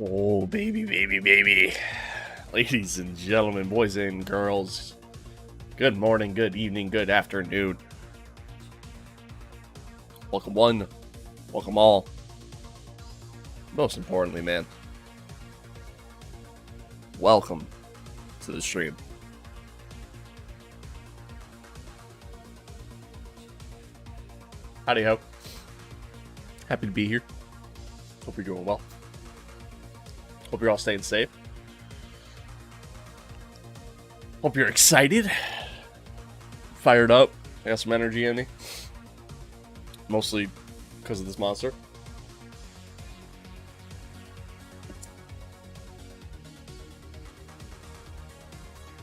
Oh, baby, baby, baby. Ladies and gentlemen, boys and girls, good morning, good evening, good afternoon. Welcome one, welcome all. Most importantly, man, welcome to the stream. Howdy ho. Happy to be here. Hope you're doing well. Hope you're all staying safe. Hope you're excited. Fired up. I got some energy in me. Mostly because of this monster.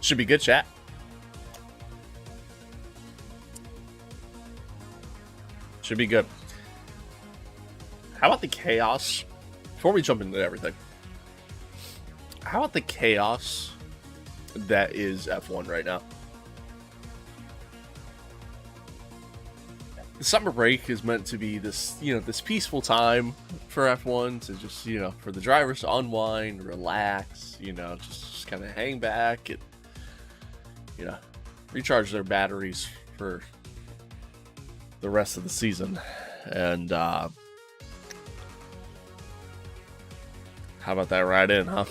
Should be good chat. Should be good. How about the chaos? Before we jump into everything, how about the chaos that is F1 right now? The summer break is meant to be this, this peaceful time for F1 to just, for the drivers to unwind, relax, just kind of hang back and, recharge their batteries for the rest of the season. And, how about that ride in, huh?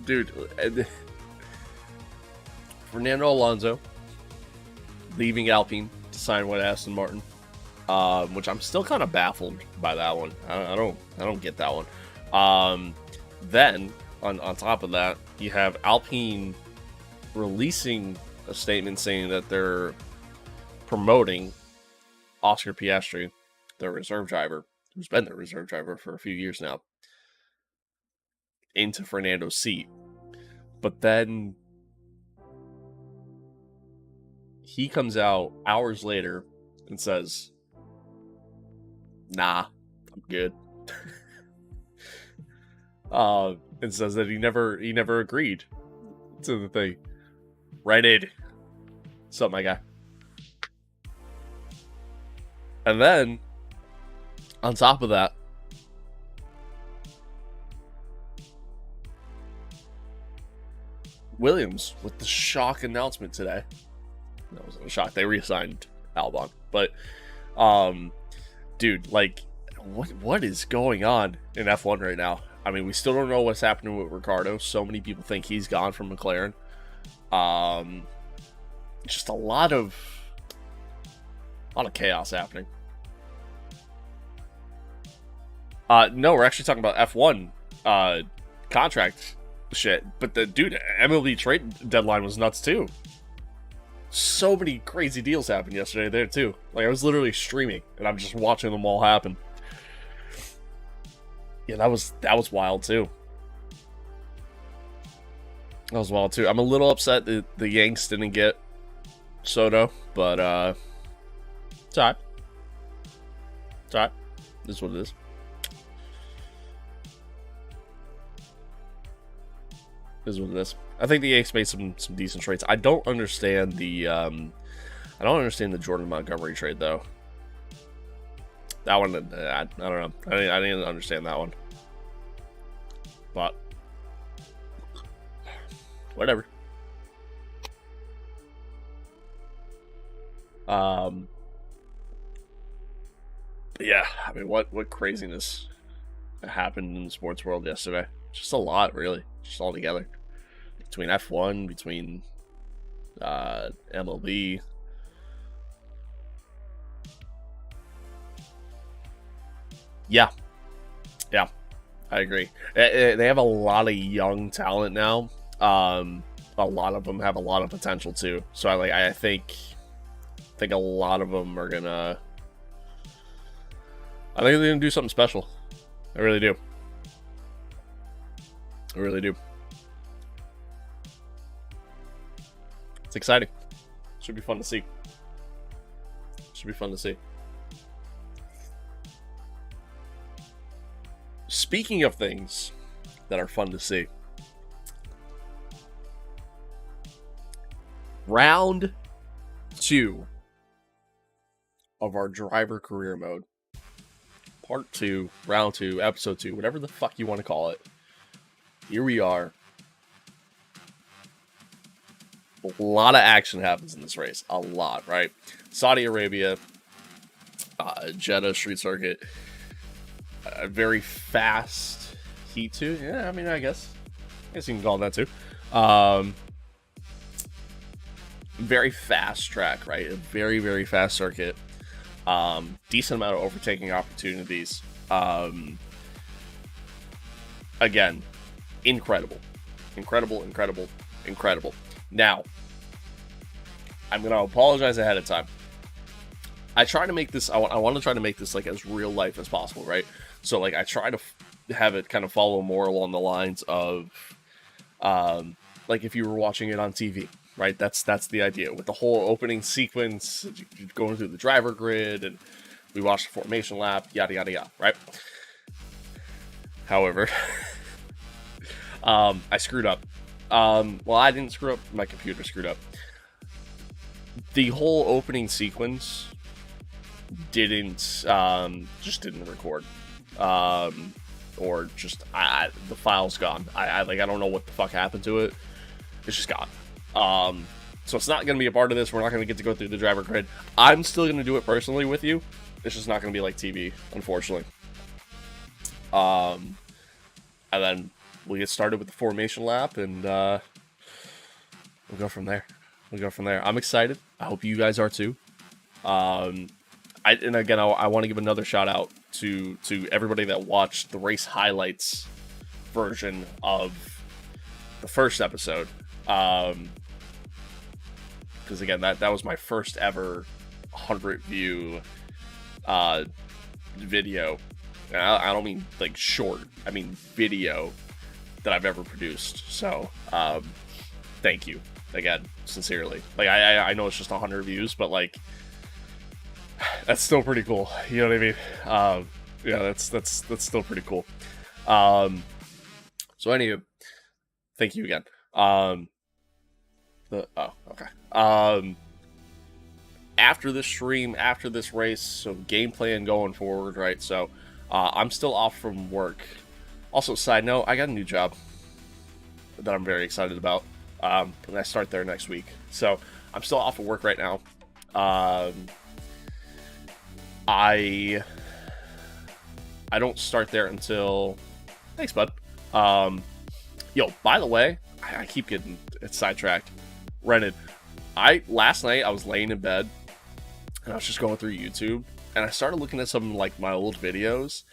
Dude, Fernando Alonso leaving Alpine to sign with Aston Martin, which I'm still kind of baffled by that one. I don't get that one. Then on top of that, you have Alpine releasing a statement saying that they're promoting Oscar Piastri, their reserve driver, who's been their reserve driver for a few years now, into Fernando's seat. But then he comes out hours later and says, nah, I'm good. And says that he never agreed to the thing. Right in. What's up, my guy? And then, on top of that, Williams with the shock announcement today. That wasn't a shock. They reassigned Albon. But, dude, like, what is going on in F1 right now? I mean, we still don't know what's happening with Ricardo. So many people think he's gone from McLaren. Just a lot of chaos happening. No, we're actually talking about F1 contract shit. But the dude, MLB trade deadline was nuts too. So many crazy deals happened yesterday there too. Like, I was literally streaming and I'm just watching them all happen. Yeah, that was wild too. That was wild too. I'm a little upset that the Yanks didn't get Soto, but it's alright. It's alright. This is what it is. This is what it is. I think the Yanks made some decent trades. I don't understand the Jordan Montgomery trade though. That one, I don't know. I didn't understand that one. But whatever. Yeah, I mean, what craziness happened in the sports world yesterday? Just a lot, really. Just all together. Between F1, between MLB. Yeah, I agree. They have a lot of young talent now. A lot of them have a lot of potential too. So I think a lot of them are gonna. I think they're gonna do something special. I really do. I really do. It's exciting. Should be fun to see. Should be fun to see. Speaking of things that are fun to see, round 2 of our driver career mode part 2, round 2, episode 2, whatever the fuck you want to call it. Here we are. A lot of action happens in this race. A lot, right? Saudi Arabia, Jeddah Street Circuit, a very fast heat too. Yeah, I mean, I guess you can call it that too. Very fast track, right? A very, very fast circuit. Decent amount of overtaking opportunities. Again, incredible. Now, I'm going to apologize ahead of time. I try to make this, I want to try to make this like as real life as possible, right? So like I try to have it kind of follow more along the lines of, like if you were watching it on TV, right? That's the idea with the whole opening sequence, going through the driver grid, and we watched the formation lap, yada, yada, yada, right? However, I screwed up. Well, I didn't screw up. My computer screwed up. The whole opening sequence just didn't record. Or just, the file's gone. I don't know what the fuck happened to it. It's just gone. So it's not going to be a part of this. We're not going to get to go through the driver grid. I'm still going to do it personally with you. It's just not going to be like TV, unfortunately. And then we'll get started with the formation lap, and we'll go from there. I'm excited. I hope you guys are too. And again, I want to give another shout out to everybody that watched the race highlights version of the first episode. Because again, that was my first ever 100 view video. And I don't mean like short. I mean video that I've ever produced. So thank you again, sincerely. Like I know it's just 100 views, but like that's still pretty cool. You know what I mean? Yeah, that's still pretty cool. So anyway, thank you again. Okay. After this stream, after this race, so game plan going forward, right? So I'm still off from work. Also, side note, I got a new job that I'm very excited about. And I start there next week. So I'm still off of work right now. I don't start there until... Thanks, bud. Yo, by the way, I keep getting sidetracked. Rented. Last night, I was laying in bed, and I was just going through YouTube, and I started looking at some, like, my old videos.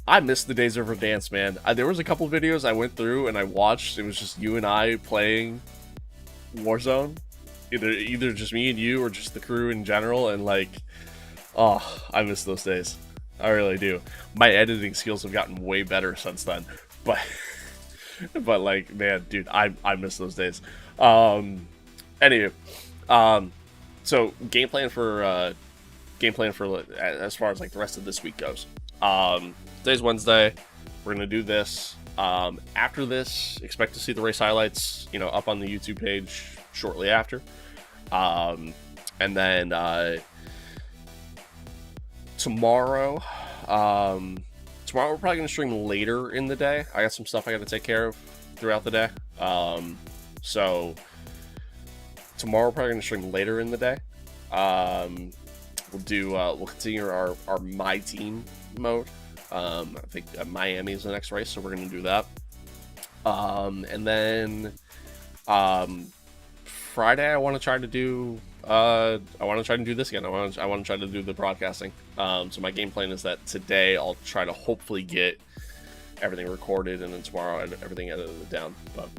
I missed the days of Verdansk, man. There was a couple videos I went through and I watched. It was just you and I playing Warzone. Either just me and you or just the crew in general, and, like... Oh, I miss those days. I really do. My editing skills have gotten way better since then. But, like, man, dude, I miss those days. Anyway, so game plan for as far as like the rest of this week goes. Today's Wednesday. We're gonna do this. After this, expect to see the race highlights, up on the YouTube page shortly after. And then tomorrow we're probably gonna stream later in the day. I got some stuff I got to take care of throughout the day. So tomorrow we're probably gonna stream later in the day. We'll continue our my team mode. I think Miami is the next race, so we're gonna do that. And then Friday I want to try to do this again. I want to try to do the broadcasting. So my game plan is that today I'll try to hopefully get everything recorded, and then tomorrow everything edited down. But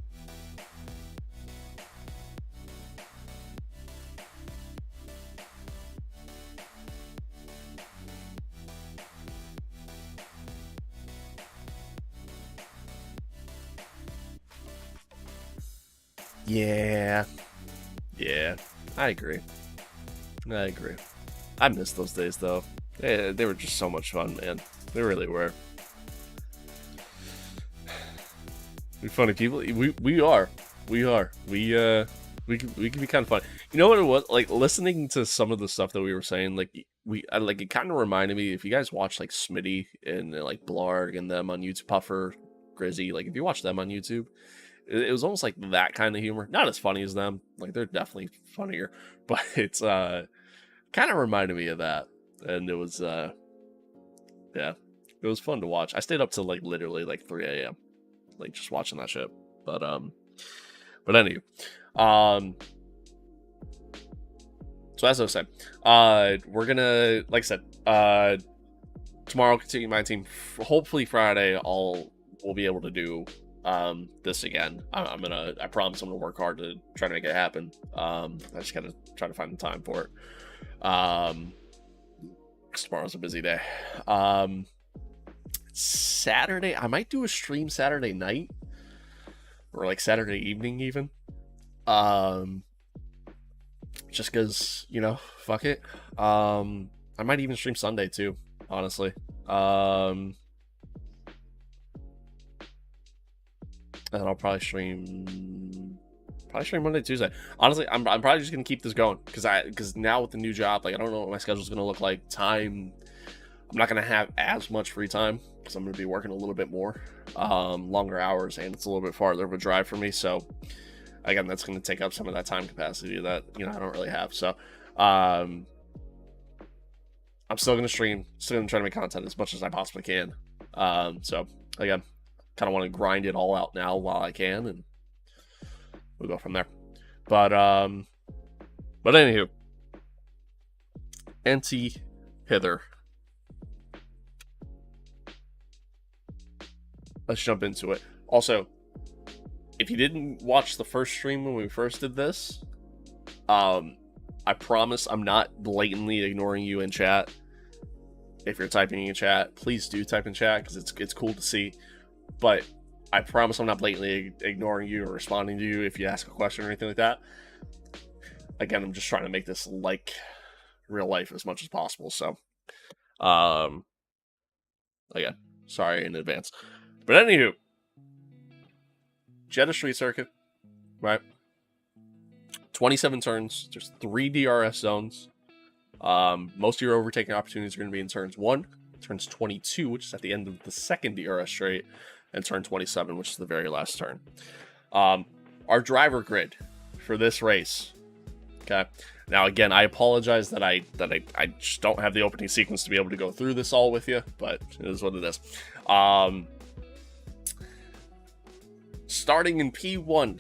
yeah, I agree. I miss those days, though. They were just so much fun, man. They really were. We're funny people. We are. We can be kind of fun. You know what it was? Like, listening to some of the stuff that we were saying, like, like it kind of reminded me, if you guys watch like Smitty and like Blarg and them on YouTube, Puffer, Grizzy, like if you watch them on YouTube, it was almost like that kind of humor. Not as funny as them, like they're definitely funnier, but it's kind of reminded me of that, and it was yeah, it was fun to watch. I stayed up till like literally like 3 a.m. like just watching that shit. But anyway, so as I was saying, we're gonna, like I said, tomorrow I'll continue my team. Hopefully Friday we'll be able to do this again. I promise I'm gonna work hard to try to make it happen. I just gotta try to find the time for it. 'Cause tomorrow's a busy day. Saturday, I might do a stream Saturday night or like Saturday evening even. Just because, you know, fuck it. I might even stream Sunday too, honestly. And I'll probably stream Monday, Tuesday. Honestly, I'm probably just gonna keep this going because now with the new job, like I don't know what my schedule's gonna look like. I'm not gonna have as much free time because I'm gonna be working a little bit more, longer hours, and it's a little bit farther of a drive for me. So again, that's gonna take up some of that time capacity that, you know, I don't really have. So I'm still gonna stream, still gonna try to make content as much as I possibly can. So again, kind of want to grind it all out now while I can, and we'll go from there. But anywho, NT hither. Let's jump into it. Also, if you didn't watch the first stream when we first did this, I promise I'm not blatantly ignoring you in chat. If you're typing in chat, please do type in chat because it's cool to see. But I promise I'm not blatantly ignoring you or responding to you if you ask a question or anything like that. Again, I'm just trying to make this like real life as much as possible. So, again, sorry in advance. But anywho, Jeddah Street Circuit, right? 27 turns. There's 3 DRS zones. Most of your overtaking opportunities are going to be in turns 1, turns 22, which is at the end of the second DRS straight, and turn 27, which is the very last turn. Our driver grid for this race. Okay. Now, again, I apologize that I just don't have the opening sequence to be able to go through this all with you, but it is what it is. Starting in P1,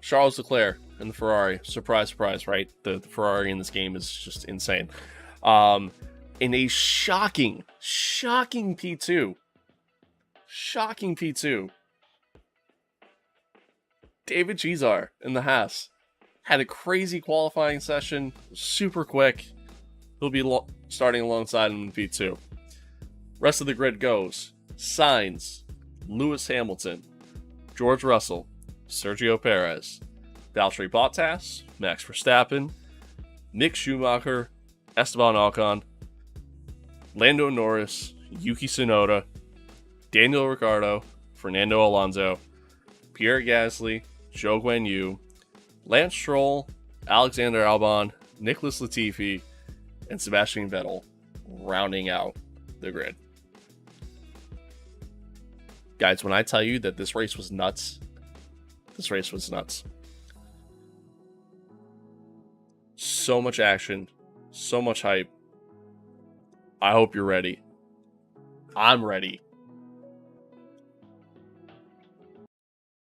Charles Leclerc and the Ferrari. Surprise, surprise, right? The Ferrari in this game is just insane. In a shocking P2. Shocking P2. David Cesar in the Haas had a crazy qualifying session, super quick. He'll be starting alongside him in P2. Rest of the grid goes Sainz, Lewis Hamilton, George Russell, Sergio Perez, Valtteri Bottas, Max Verstappen, Mick Schumacher, Esteban Ocon, Lando Norris, Yuki Tsunoda, Daniel Ricciardo, Fernando Alonso, Pierre Gasly, Zhou Guanyu, Lance Stroll, Alexander Albon, Nicholas Latifi, and Sebastian Vettel rounding out the grid. Guys, when I tell you that this race was nuts, this race was nuts. So much action, so much hype. I hope you're ready. I'm ready.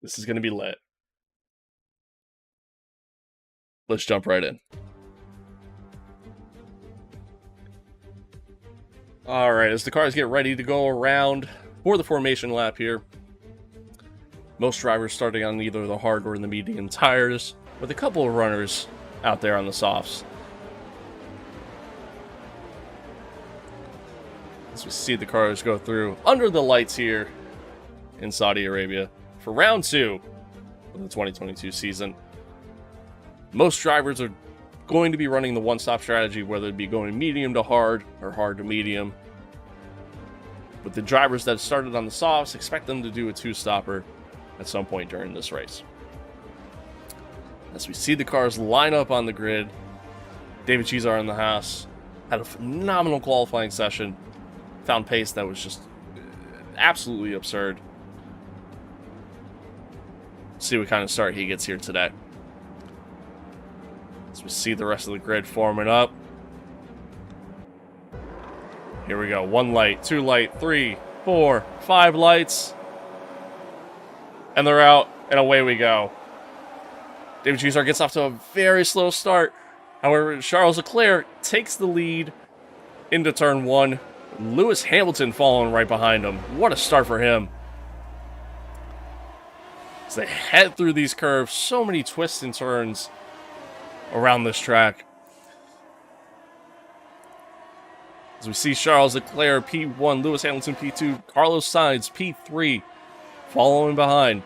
This is going to be lit. Let's jump right in. Alright, as the cars get ready to go around for the formation lap here, most drivers starting on either the hard or the medium tires, with a couple of runners out there on the softs. As we see the cars go through under the lights here in Saudi Arabia for round 2 of the 2022 season. Most drivers are going to be running the one-stop strategy, whether it be going medium to hard or hard to medium. But the drivers that started on the softs, expect them to do a two-stopper at some point during this race. As we see the cars line up on the grid, David Cesar in the Haas Had a phenomenal qualifying session. Found pace that was just absolutely absurd. See what kind of start he gets here today. As we see the rest of the grid forming up. Here we go. 1 light, 2 light, 3, 4, 5 lights. And they're out, and away we go. David Cheesar gets off to a very slow start. However, Charles Leclerc takes the lead into turn 1. Lewis Hamilton following right behind him. What a start for him. As they head through these curves, so many twists and turns around this track. As we see Charles Leclerc P1, Lewis Hamilton P2, Carlos Sainz P3 following behind.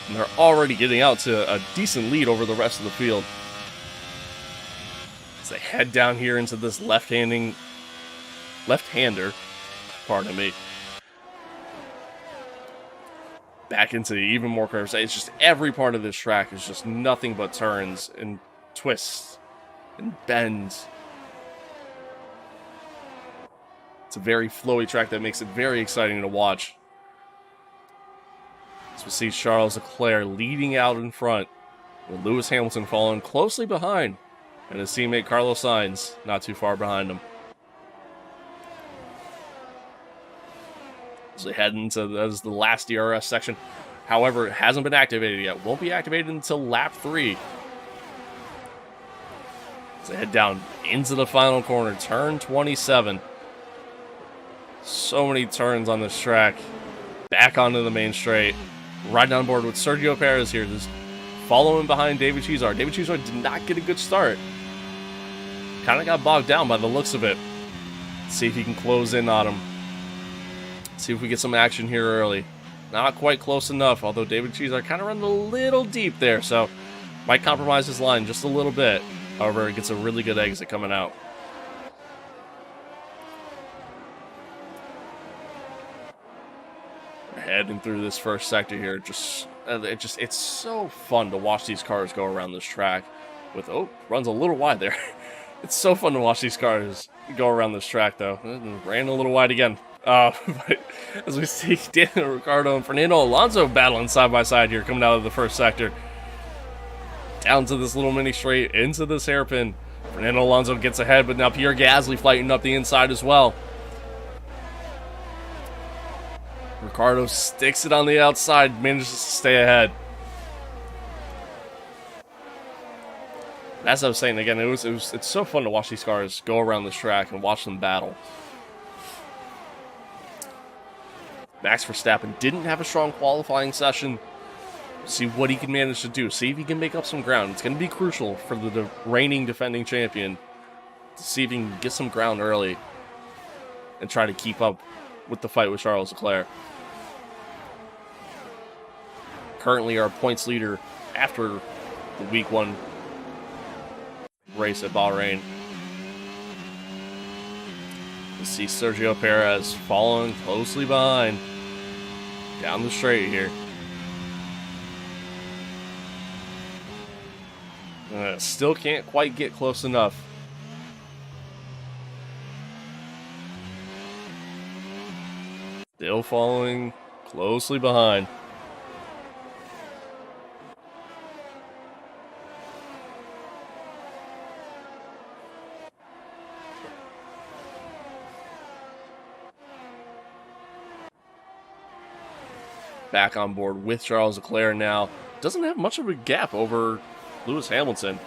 And they're already getting out to a decent lead over the rest of the field. As they head down here into this left-hander, pardon me. Back into even more curves. It's just every part of this track is just nothing but turns and twists and bends. It's a very flowy track that makes it very exciting to watch. As we see Charles Leclerc leading out in front, with Lewis Hamilton following closely behind, and his teammate Carlos Sainz not too far behind him. As they head into the last DRS section. However, it hasn't been activated yet. Won't be activated until lap 3. As they head down into the final corner, turn 27. So many turns on this track. Back onto the main straight. Riding on board with Sergio Perez here, just following behind David Cheesar. David Cheesar did not get a good start. Kind of got bogged down by the looks of it. Let's see if he can close in on him. See if we get some action here early. Not quite close enough, although David Cheesar kind of running a little deep there, so might compromise his line just a little bit. However, it gets a really good exit coming out. Heading through this first sector here, it's so fun to watch these cars go around this track. With runs a little wide there. It's so fun to watch these cars go around this track, though. Ran a little wide again. But as we see Daniel Ricciardo and Fernando Alonso battling side by side here, coming out of the first sector, down to this little mini straight, into this hairpin. Fernando Alonso gets ahead, but now Pierre Gasly fighting up the inside as well. Ricciardo sticks it on the outside, manages to stay ahead. As I was saying again, it's so fun to watch these cars go around this track and watch them battle. Max Verstappen didn't have a strong qualifying session. See what he can manage to do. See if he can make up some ground. It's going to be crucial for the reigning defending champion to see if he can get some ground early and try to keep up with the fight with Charles Leclerc. Currently our points leader after the week 1 race at Bahrain. You see Sergio Perez following closely behind down the straight here. Still can't quite get close enough. Still following closely behind. Back on board with Charles Leclerc now. Doesn't have much of a gap over Lewis Hamilton.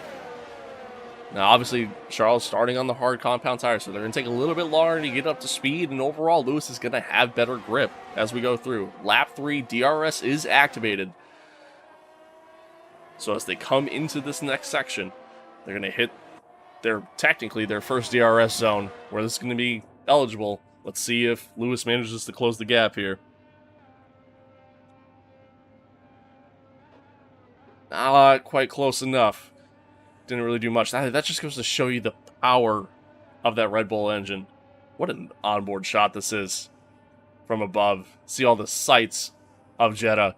Now, obviously, Charles starting on the hard compound tire, so they're going to take a little bit longer to get up to speed, and overall, Lewis is going to have better grip as we go through. Lap 3, DRS is activated. So as they come into this next section, they're going to hit technically their first DRS zone, where this is going to be eligible. Let's see if Lewis manages to close the gap here. Not quite close enough. Didn't really do much. That just goes to show you the power of that Red Bull engine. What an onboard shot this is from above. See all the sights of Jeddah.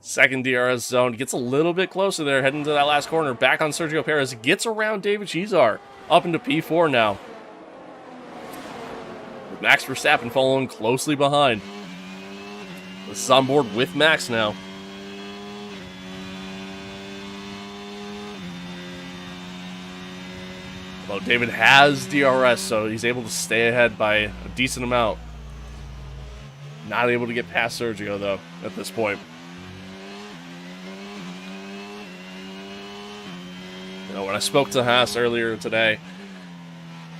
Second DRS zone. Gets a little bit closer there, heading to that last corner. Back on Sergio Perez. Gets around David Cesar. Up into P4 now. With Max Verstappen following closely behind. This is on board with Max now. Although David has DRS, so he's able to stay ahead by a decent amount. Not able to get past Sergio, though, at this point. You know, when I spoke to Haas earlier today,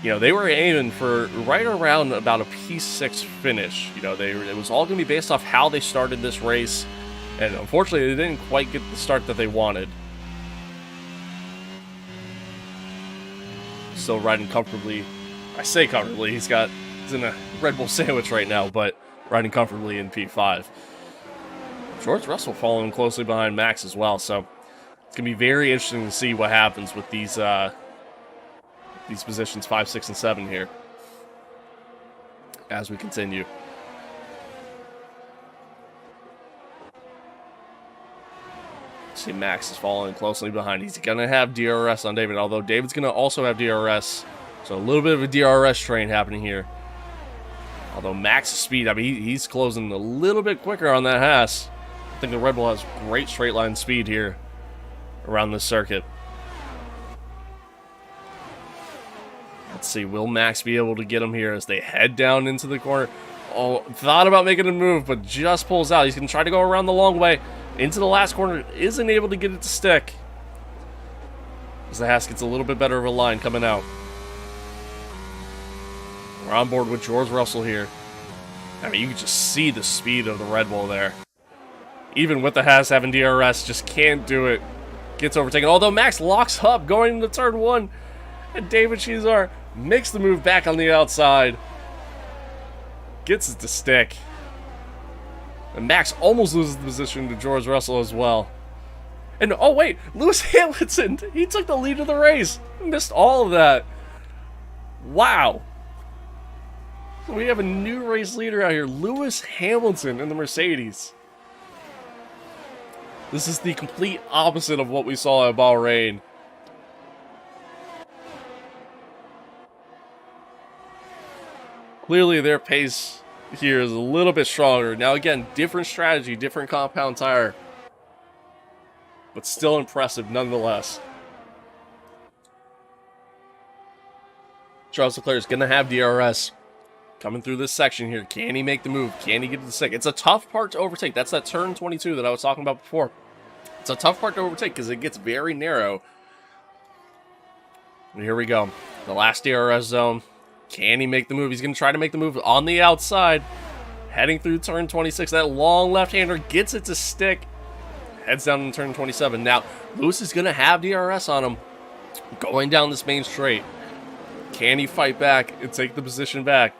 you know, they were aiming for right around about a P6 finish. You know, it was all going to be based off how they started this race. And unfortunately, they didn't quite get the start that they wanted. Still riding comfortably. I say comfortably. He's in a Red Bull sandwich right now, but riding comfortably in P5. George Russell following closely behind Max as well, so it's going to be very interesting to see what happens with these positions 5, 6, and 7 here as we continue. See, Max is following closely behind. He's going to have DRS on David, although David's going to also have DRS. So a little bit of a DRS train happening here. Although Max's speed, I mean, he's closing a little bit quicker on that Haas. I think the Red Bull has great straight line speed here around this circuit. Let's see, will Max be able to get him here as they head down into the corner? Oh, thought about making a move, but just pulls out. He's going to try to go around the long way into the last corner. Isn't able to get it to stick. As the Haas gets a little bit better of a line coming out. We're on board with George Russell here. I mean, you can just see the speed of the Red Bull there. Even with the Haas having DRS, just can't do it. Gets overtaken. Although Max locks up going into turn 1. And David Cesar makes the move back on the outside. Gets it to stick. And Max almost loses the position to George Russell as well. And, oh wait, Lewis Hamilton, he took the lead of the race. Missed all of that. Wow. So we have a new race leader out here, Lewis Hamilton in the Mercedes. This is the complete opposite of what we saw at Bahrain. Clearly their pace here is a little bit stronger. Now again, different strategy, different compound tire. But still impressive nonetheless. Charles Leclerc is going to have DRS coming through this section here. Can he make the move? Can he get to the stick? It's a tough part to overtake. That's that turn 22 that I was talking about before. It's a tough part to overtake because it gets very narrow. And here we go. The last DRS zone. Can he make the move? He's going to try to make the move on the outside. Heading through turn 26. That long left-hander gets it to stick. Heads down in turn 27. Now, Lewis is going to have DRS on him going down this main straight. Can he fight back and take the position back?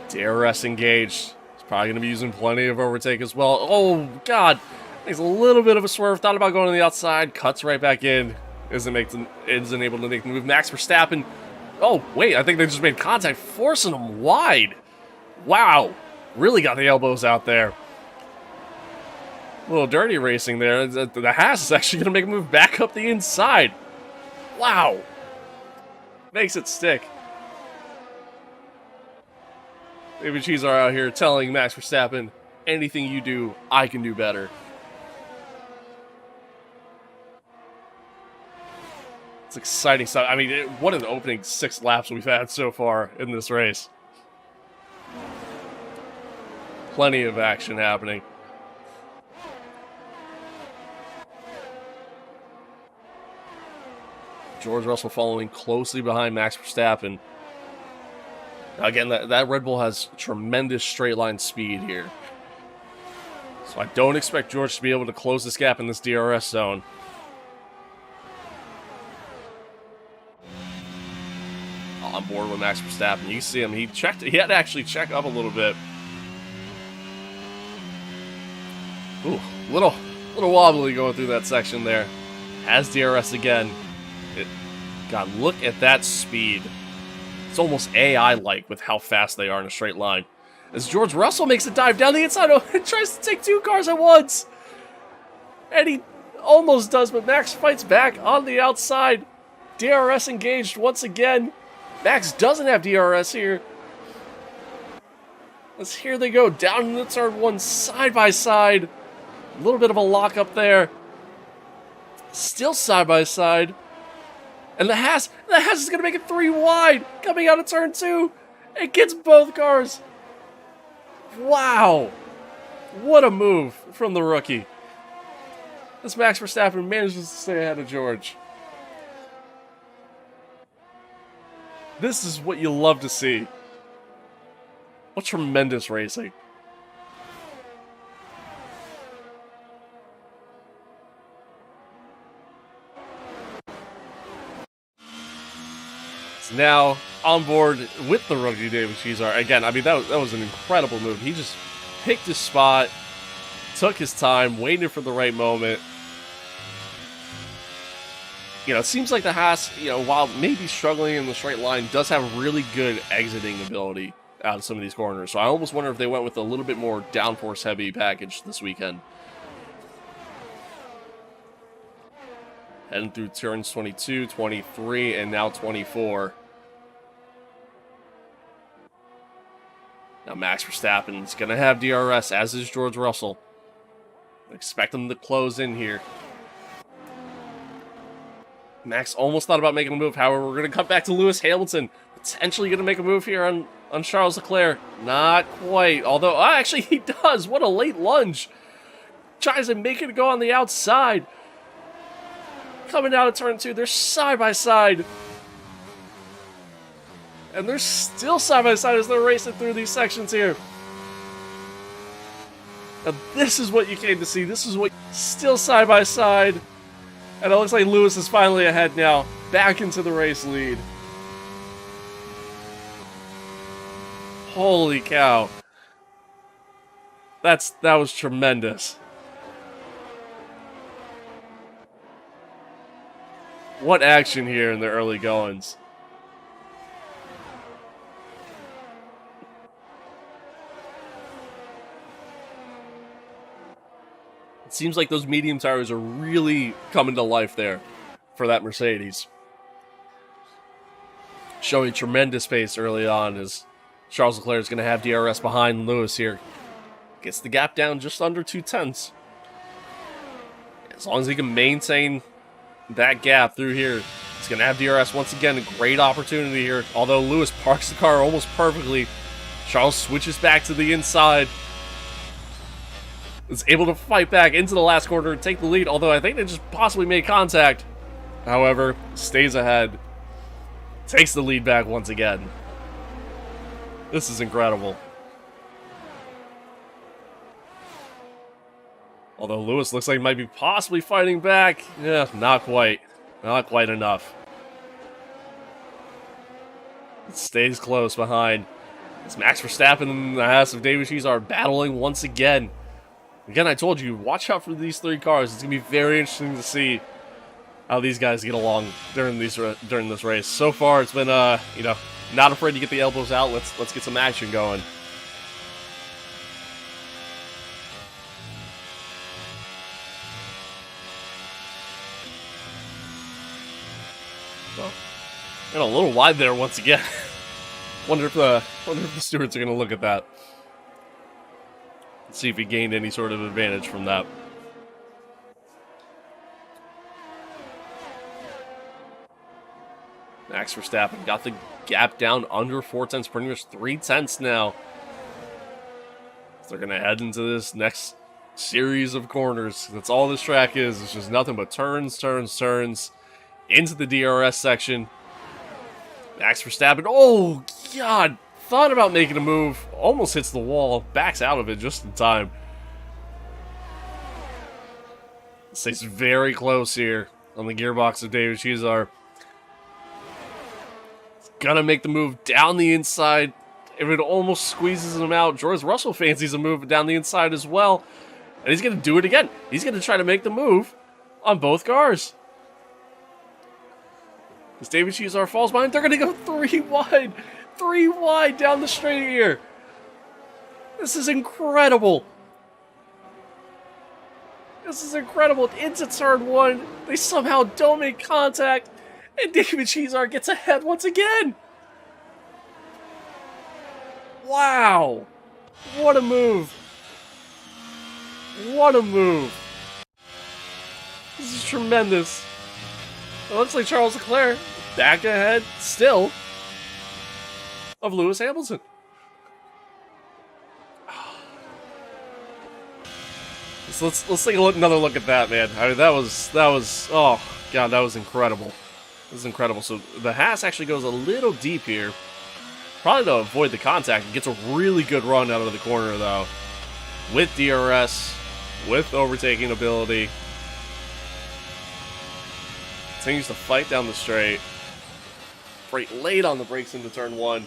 DRS engaged. He's probably going to be using plenty of overtake as well. Oh, God. Makes a little bit of a swerve. Thought about going to the outside. Cuts right back in. Isn't able to make the move. Max Verstappen. Oh, wait. I think they just made contact, forcing him wide. Wow. Really got the elbows out there. A little dirty racing there. The Haas is actually going to make a move back up the inside. Wow. Makes it stick. David Cesar out here telling Max Verstappen, anything you do, I can do better. It's exciting stuff. I mean, what an opening 6 laps we've had so far in this race. Plenty of action happening. George Russell following closely behind Max Verstappen. Again, that Red Bull has tremendous straight line speed here. So I don't expect George to be able to close this gap in this DRS zone. On board with Max Verstappen. You see him. He had to actually check up a little bit. Ooh, little wobbly going through that section there. Has DRS again. God, look at that speed. It's almost AI-like with how fast they are in a straight line. As George Russell makes a dive down the inside and tries to take 2 cars at once. And he almost does, but Max fights back on the outside. DRS engaged once again. Max doesn't have DRS here. As here they go, down in the turn 1, side by side. A little bit of a lockup there. Still side by side. And the Haas is going to make it 3 wide, coming out of turn 2. It gets both cars. Wow. What a move from the rookie. As Max Verstappen manages to stay ahead of George. This is what you love to see. What tremendous racing. It's now on board with the rookie David Chizar. Again, I mean, that was an incredible move. He just picked his spot, took his time, waited for the right moment. You know, it seems like the Haas, you know, while maybe struggling in the straight line, does have really good exiting ability out of some of these corners. So I almost wonder if they went with a little bit more downforce heavy package this weekend. Heading through turns 22, 23, and now 24. Now Max Verstappen is going to have DRS, as is George Russell. Expect him to close in here. Max almost thought about making a move. However, we're going to cut back to Lewis Hamilton. Potentially going to make a move here on Charles Leclerc. Not quite. Although, actually, he does. What a late lunge. Tries to make it go on the outside. Coming down to turn 2. They're side by side. And they're still side by side as they're racing through these sections here. Now, this is what you came to see. This is what still side by side. And it looks like Lewis is finally ahead now. Back into the race lead. Holy cow. That was tremendous. What action here in the early goings. It seems like those medium tires are really coming to life there for that Mercedes. Showing tremendous pace early on as Charles Leclerc is going to have DRS behind Lewis here. Gets the gap down just under 2/10. As long as he can maintain that gap through here, he's going to have DRS once again. A great opportunity here. Although Lewis parks the car almost perfectly, Charles switches back to the inside. Is able to fight back into the last corner and take the lead, although I think they just possibly made contact. However, stays ahead. Takes the lead back once again. This is incredible. Although Lewis looks like he might be possibly fighting back. Yeah, not quite. Not quite enough. It stays close behind. As Max Verstappen and the Haas of David Chizar are battling once again. Again, I told you, watch out for these 3 cars. It's going to be very interesting to see how these guys get along during this race. So far, it's been, you know, not afraid to get the elbows out. Let's get some action going. So, and a little wide there once again. wonder if the stewards are going to look at that. See if he gained any sort of advantage from that. Max Verstappen got the gap down under 4/10, pretty much 3/10 now. So they're going to head into this next series of corners. That's all this track is. It's just nothing but turns, turns, turns into the DRS section. Max Verstappen, oh God, thought about making a move, almost hits the wall, backs out of it just in time. Stays very close here on the gearbox of David Chizar. Gonna make the move down the inside. If it almost squeezes him out, George Russell fancies a move down the inside as well. And he's gonna do it again. He's gonna try to make the move on both cars. As David Chizar falls behind, they're gonna go 3 wide. 3 wide down the straight here. This is incredible. This is incredible. Into turn 1. They somehow don't make contact. And David Cheezar gets ahead once again. Wow. What a move. What a move. This is tremendous. It looks like Charles Leclerc back ahead still of Lewis Hamilton. So let's take another look at that, man. I mean, that was oh god, that was incredible. This is incredible. So the Haas actually goes a little deep here, probably to avoid the contact. It gets a really good run out of the corner though, with DRS, with overtaking ability. Continues to fight down the straight. Brake late on the brakes into turn 1.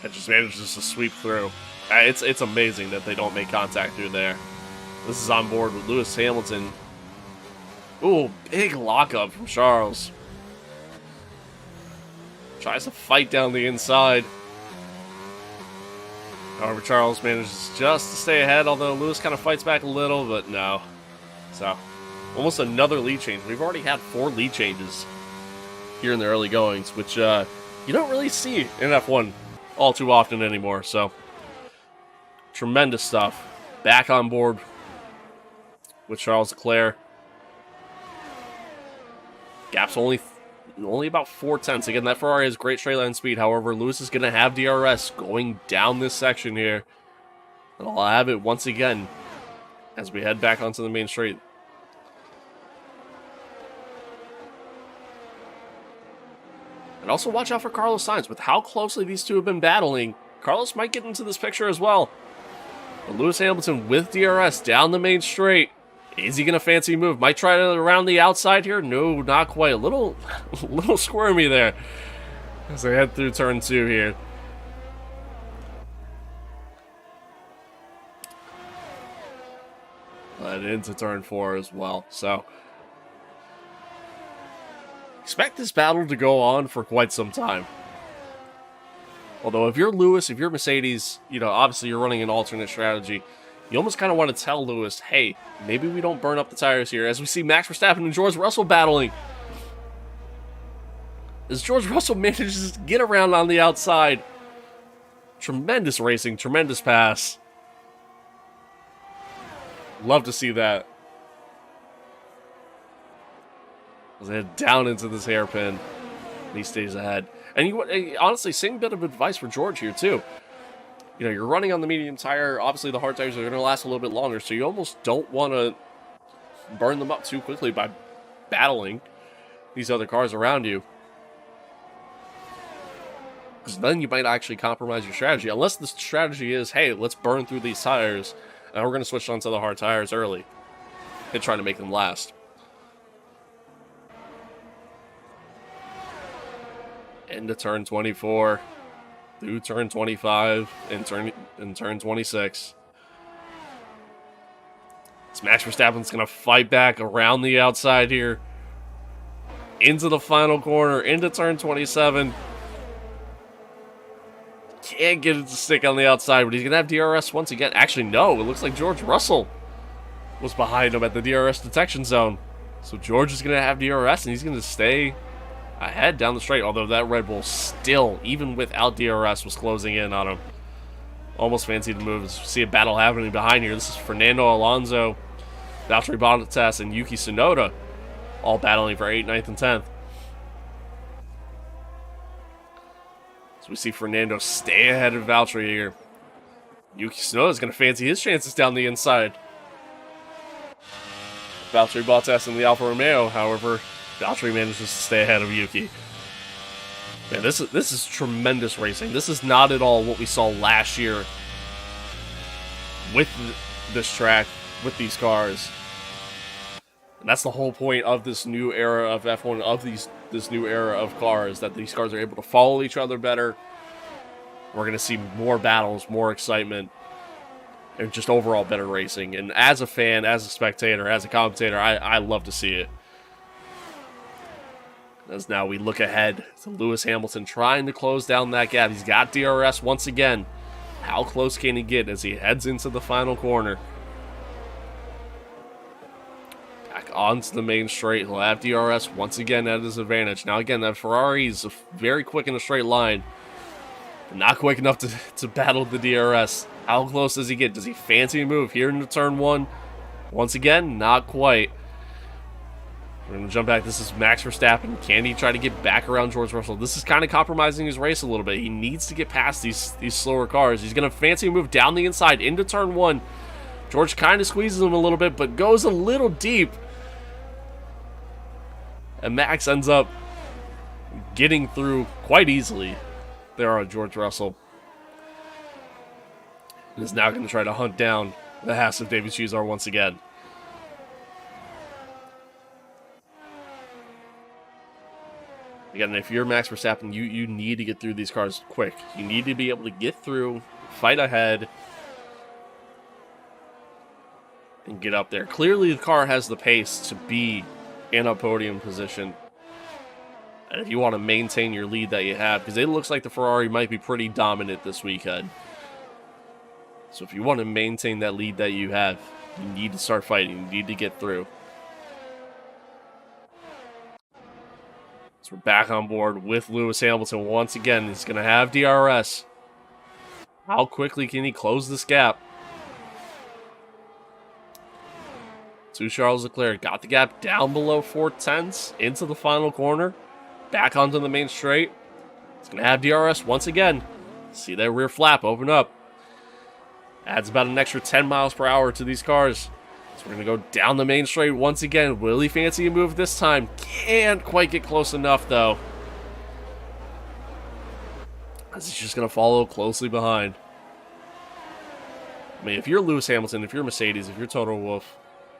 And just manages to sweep through. It's amazing that they don't make contact through there. This is on board with Lewis Hamilton. Ooh, big lockup from Charles. Tries to fight down the inside. However, Charles manages just to stay ahead, although Lewis kind of fights back a little, but no. So, almost another lead change. We've already had 4 lead changes here in the early goings, which you don't really see in F1 all too often anymore, so tremendous stuff. Back on board with Charles Leclerc. Gap's only about 4/10. Again, that Ferrari has great straight line speed. However, Lewis is going to have DRS going down this section here. And I'll have it once again as we head back onto the main straight. And also watch out for Carlos Sainz. With how closely these two have been battling, Carlos might get into this picture as well. But Lewis Hamilton with DRS down the main straight. Is he going to fancy move? Might try to around the outside here? No, not quite. A little squirmy there as they head through turn 2 here. But into turn 4 as well. So expect this battle to go on for quite some time. Although if you're Lewis, if you're Mercedes, you know, obviously you're running an alternate strategy. You almost kind of want to tell Lewis, hey, maybe we don't burn up the tires here. As we see Max Verstappen and George Russell battling. As George Russell manages to get around on the outside. Tremendous racing, tremendous pass. Love to see that. As they head down into this hairpin. And he stays ahead. And honestly, same bit of advice for George here too. You know, you're running on the medium tire. Obviously, the hard tires are going to last a little bit longer, so you almost don't want to burn them up too quickly by battling these other cars around you. Because then you might actually compromise your strategy. Unless the strategy is, hey, let's burn through these tires, and we're going to switch onto the hard tires early and try to make them last. Into turn 24. Through turn 25 and turn 26. This Max Verstappen's going to fight back around the outside here. Into the final corner, into turn 27. Can't get it to stick on the outside, but he's going to have DRS once again. Actually, no, it looks like George Russell was behind him at the DRS detection zone. So George is going to have DRS, and he's going to stay ahead down the straight, although that Red Bull still, even without DRS, was closing in on him. Almost fancied the move. See a battle happening behind here. This is Fernando Alonso, Valtteri Bottas, and Yuki Tsunoda, all battling for 8th, 9th, and 10th. So we see Fernando stay ahead of Valtteri here. Yuki Tsunoda is going to fancy his chances down the inside. Valtteri Bottas in the Alfa Romeo, however, Valtteri manages to stay ahead of Yuki. Man, this is tremendous racing. This is not at all what we saw last year with this track, with these cars. And that's the whole point of this new era of F1, of this new era of cars, that these cars are able to follow each other better. We're going to see more battles, more excitement, and just overall better racing. And as a fan, as a spectator, as a commentator, I love to see it. As now we look ahead to Lewis Hamilton trying to close down that gap. He's got DRS once again. How close can he get as he heads into the final corner? Back onto the main straight. He'll have DRS once again at his advantage. Now again, that Ferrari is very quick in a straight line. But not quick enough to battle the DRS. How close does he get? Does he fancy a move here into turn 1? Once again, not quite. We're going to jump back. This is Max Verstappen. Can he try to get back around George Russell? This is kind of compromising his race a little bit. He needs to get past these slower cars. He's going to fancy a move down the inside into turn 1. George kind of squeezes him a little bit, but goes a little deep. And Max ends up getting through quite easily there on George Russell. And is now going to try to hunt down the Haas of David Chiusar once again. Again, if you're Max Verstappen, you need to get through these cars quick. You need to be able to get through, fight ahead, and get up there. Clearly, the car has the pace to be in a podium position. And if you want to maintain your lead that you have, because it looks like the Ferrari might be pretty dominant this weekend. So if you want to maintain that lead that you have, you need to start fighting. You need to get through. So we're back on board with Lewis Hamilton once again. He's going to have DRS. How quickly can he close this gap? To Charles Leclerc. Got the gap down below 4/10 into the final corner. Back onto the main straight. He's going to have DRS once again. See that rear flap open up. Adds about an extra 10 miles per hour to these cars. So we're going to go down the main straight once again. Will he fancy a move this time? Can't quite get close enough, though. As he's just going to follow closely behind. I mean, if you're Lewis Hamilton, if you're Mercedes, if you're Toto Wolff,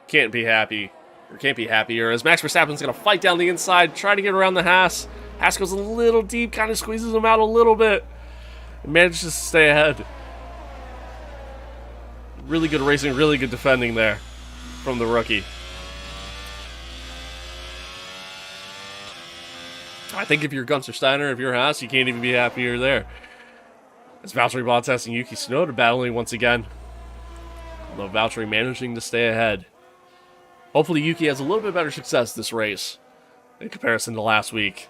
can't be happy, or can't be happier, as Max Verstappen's going to fight down the inside, try to get around the Haas. Haas goes a little deep, kind of squeezes him out a little bit, and manages to stay ahead. Really good racing, really good defending there from the rookie. I think if you're Gunther Steiner, if you're Haas, you can't even be happier there. As Valtteri Bottas and Yuki Tsunoda battling once again. Although Valtteri managing to stay ahead. Hopefully Yuki has a little bit better success this race in comparison to last week.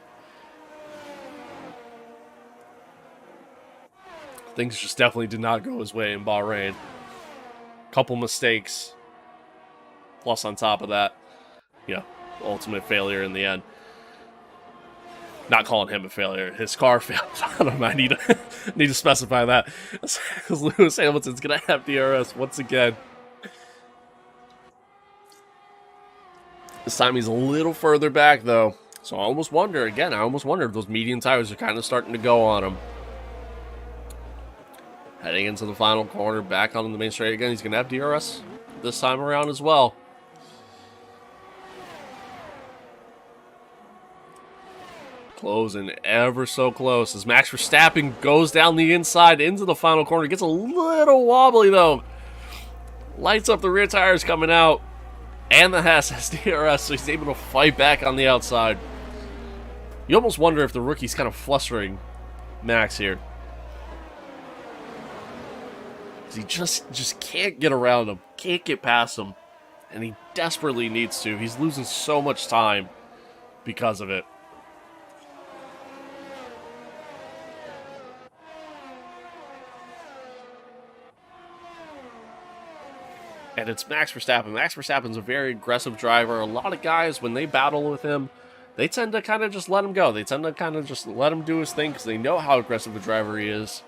Things just definitely did not go his way in Bahrain. Couple mistakes. Plus on top of that, ultimate failure in the end. Not calling him a failure. His car failed on him. I need to specify that. Because Lewis Hamilton's going to have DRS once again. This time he's a little further back, though. So I almost wonder if those medium tires are kind of starting to go on him. Heading into the final corner, back on the main straight again. He's going to have DRS this time around as well. Closing ever so close as Max Verstappen goes down the inside into the final corner. Gets a little wobbly, though. Lights up the rear tires coming out. And the Haas has DRS, so he's able to fight back on the outside. You almost wonder if the rookie's kind of flustering Max here. He just can't get around him, can't get past him, and he desperately needs to. He's losing so much time because of it. And it's Max Verstappen. Max Verstappen's a very aggressive driver. A lot of guys, when they battle with him, they tend to kind of just let him go. They tend to kind of just let him do his thing because they know how aggressive a driver he is.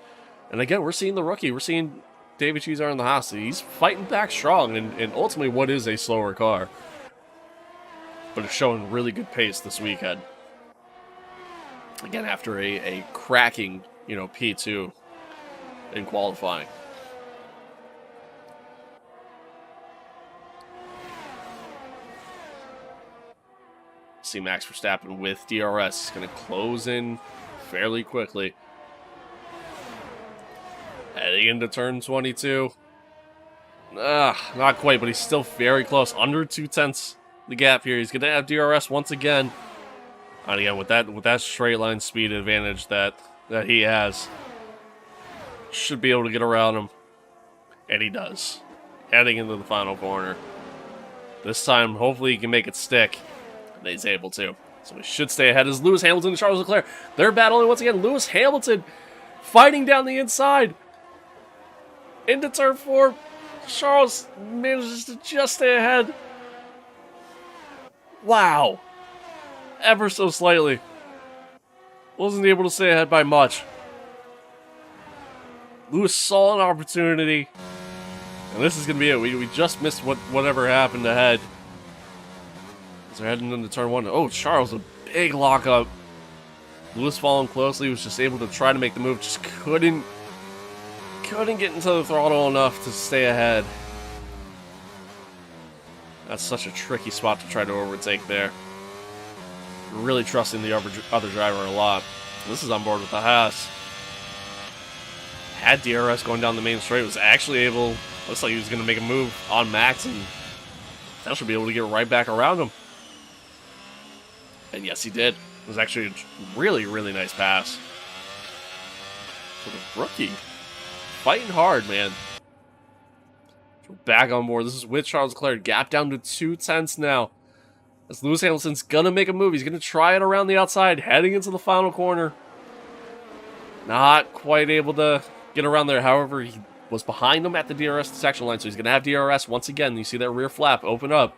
And again, we're seeing the rookie. We're seeing David Chiusar in the Haas. He's fighting back strong, and ultimately what is a slower car. But it's showing really good pace this weekend. Again, after a cracking, P2 in qualifying. See Max Verstappen with DRS. He's going to close in fairly quickly. Heading into turn 22. Not quite, but he's still very close. Under 2/10 the gap here. He's going to have DRS once again. And again, with that straight line speed advantage that he has, should be able to get around him. And he does. Heading into the final corner. This time, hopefully he can make it stick. And he's able to. So he should stay ahead as Lewis Hamilton and Charles Leclerc. They're battling once again. Lewis Hamilton fighting down the inside. Into turn 4. Charles manages to just stay ahead. Wow. Ever so slightly. Wasn't able to stay ahead by much. Lewis saw an opportunity. And this is going to be it. We just missed whatever happened ahead. So they're heading into turn 1. Oh, Charles, a big lockup. Lewis following closely, was just able to try to make the move. Just couldn't get into the throttle enough to stay ahead. That's such a tricky spot to try to overtake there. Really trusting the other driver a lot. This is on board with the Haas. Had DRS going down the main straight, was actually able, looks like he was going to make a move on Max and that should be able to get right back around him. And yes, he did. It was actually a really, really nice pass. For the rookie. Fighting hard, man. Back on board. This is with Charles Leclerc. Gap down to 2/10 now. As Lewis Hamilton's going to make a move. He's going to try it around the outside, heading into the final corner. Not quite able to get around there. However, he was behind him at the DRS section line, so he's going to have DRS once again. You see that rear flap open up.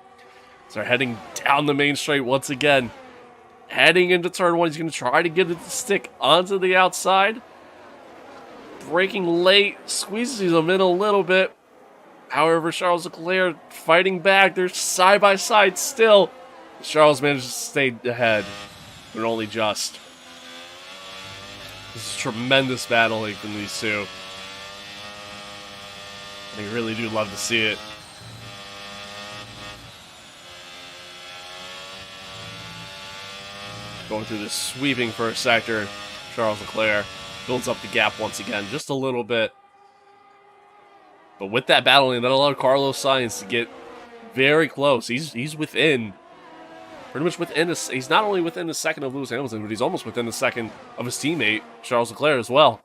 So they're heading down the main straight once again. Heading into turn 1, he's going to try to get it to stick onto the outside. Braking late, squeezes him in a little bit. However, Charles Leclerc fighting back. They're side by side still. Charles manages to stay ahead, but only just. This is tremendous battling from these two. I really do love to see it. Going through this sweeping first sector, Charles Leclerc builds up the gap once again, just a little bit. But with that battling, that allowed Carlos Sainz to get very close. He's within, pretty much within, he's not only within a second of Lewis Hamilton, but he's almost within a second of his teammate, Charles Leclerc, as well.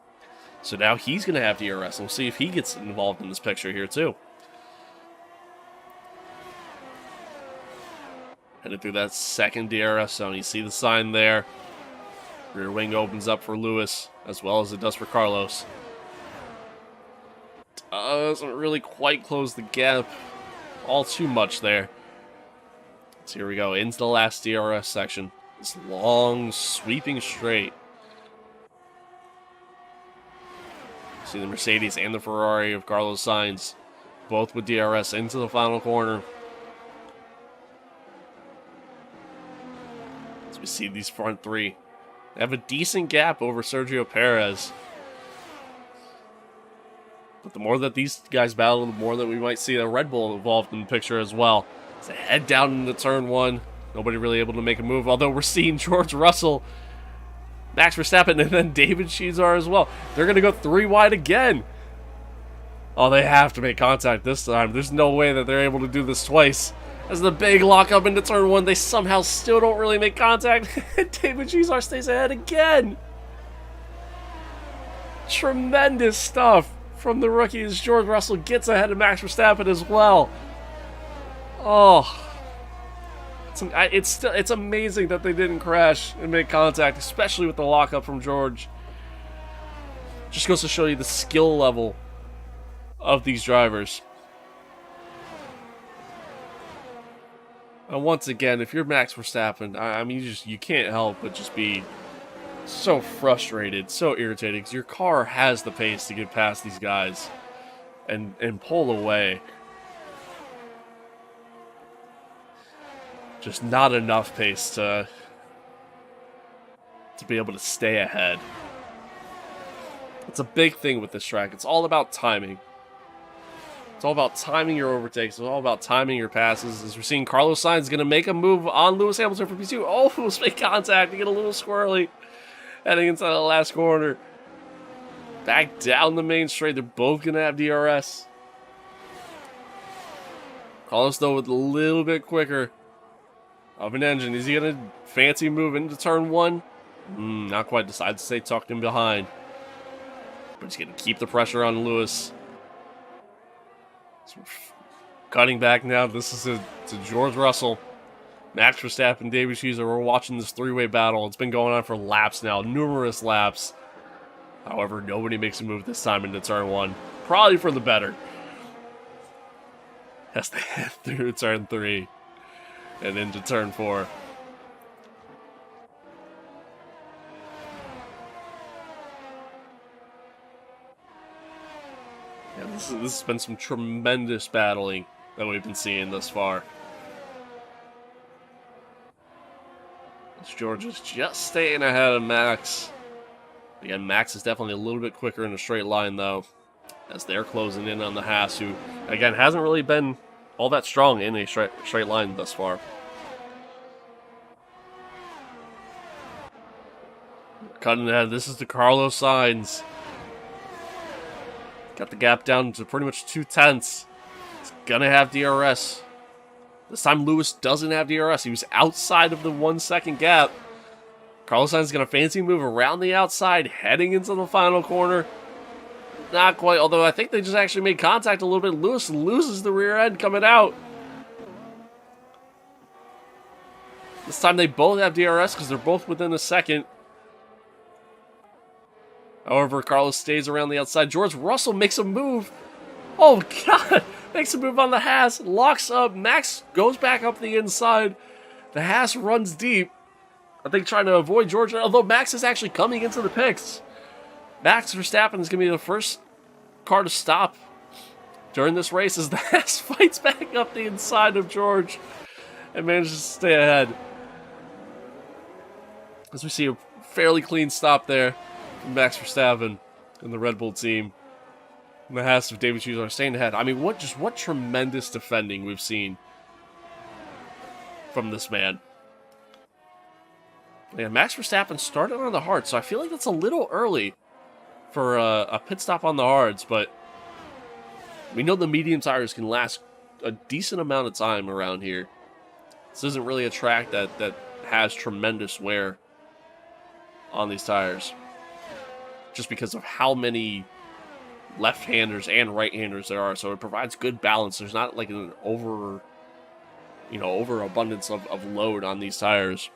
So now he's going to have DRS, and we'll see if he gets involved in this picture here, too. Headed through that second DRS zone. You see the sign there. Rear wing opens up for Lewis, as well as it does for Carlos. Doesn't really quite close the gap all too much there. So here we go, into the last DRS section. This long, sweeping straight. See the Mercedes and the Ferrari of Carlos Sainz, both with DRS into the final corner. As we see these front three, they have a decent gap over Sergio Perez. But the more that these guys battle, the more that we might see a Red Bull involved in the picture as well. As they head down into turn 1, nobody really able to make a move, although we're seeing George Russell, Max Verstappen, and then David Chiazar as well. They're going to go 3 wide again. Oh, they have to make contact this time. There's no way that they're able to do this twice. As the big lockup into turn 1, they somehow still don't really make contact. David Chiazar stays ahead again. Tremendous stuff from the rookies. George Russell gets ahead of Max Verstappen as well. Oh, it's amazing that they didn't crash and make contact, especially with the lockup from George. Just goes to show you the skill level of these drivers. And once again, if you're Max Verstappen, I mean, you can't help but just be so frustrated, so irritated, because your car has the pace to get past these guys and pull away. Just not enough pace to be able to stay ahead. It's a big thing with this track. It's all about timing. It's all about timing your overtakes. It's all about timing your passes. As we're seeing, Carlos Sainz is going to make a move on Lewis Hamilton for P2. Almost make contact to get a little squirrely. Heading inside the last corner. Back down the main straight. They're both going to have DRS. Carlos, though, with a little bit quicker of an engine. Is he going to fancy move into turn 1? Not quite. Decides to stay tucked in behind. but he's going to keep the pressure on Lewis. So cutting back now. This is to George Russell, Max Verstappen, David Cheezer. We're watching this three-way battle. It's been going on for laps now, numerous laps. However, nobody makes a move this time into turn 1. Probably for the better. As they head through turn 3 and into turn 4. Yeah, this has been some tremendous battling that we've been seeing thus far. George is just staying ahead of Max. Again, Max is definitely a little bit quicker in a straight line, though, as they're closing in on the Haas, who, again, hasn't really been all that strong in a straight line thus far. Cutting ahead, this is the Carlos Sainz. Got the gap down to pretty much 2/10. He's gonna have DRS. This time Lewis doesn't have DRS. He was outside of the 1 second gap. Carlos Sainz is going to fancy move around the outside, heading into the final corner. Not quite, although I think they just actually made contact a little bit. Lewis loses the rear end coming out. This time they both have DRS because they're both within a second. However, Carlos stays around the outside. George Russell makes a move. Oh, God. Makes a move on the Haas. Locks up. Max goes back up the inside. The Haas runs deep. I think trying to avoid George. Although Max is actually coming into the pits. Max Verstappen is going to be the first car to stop during this race as the Haas fights back up the inside of George and manages to stay ahead. As we see a fairly clean stop there from Max Verstappen and the Red Bull team. And the Haas of David Cheezer are staying ahead. I mean, what tremendous defending we've seen from this man. Yeah, Max Verstappen started on the hard, so I feel like that's a little early for a pit stop on the hards, but we know the medium tires can last a decent amount of time around here. This isn't really a track that has tremendous wear on these tires, just because of how many left-handers and right-handers there are, so it provides good balance. There's not like an overabundance of load on these tires.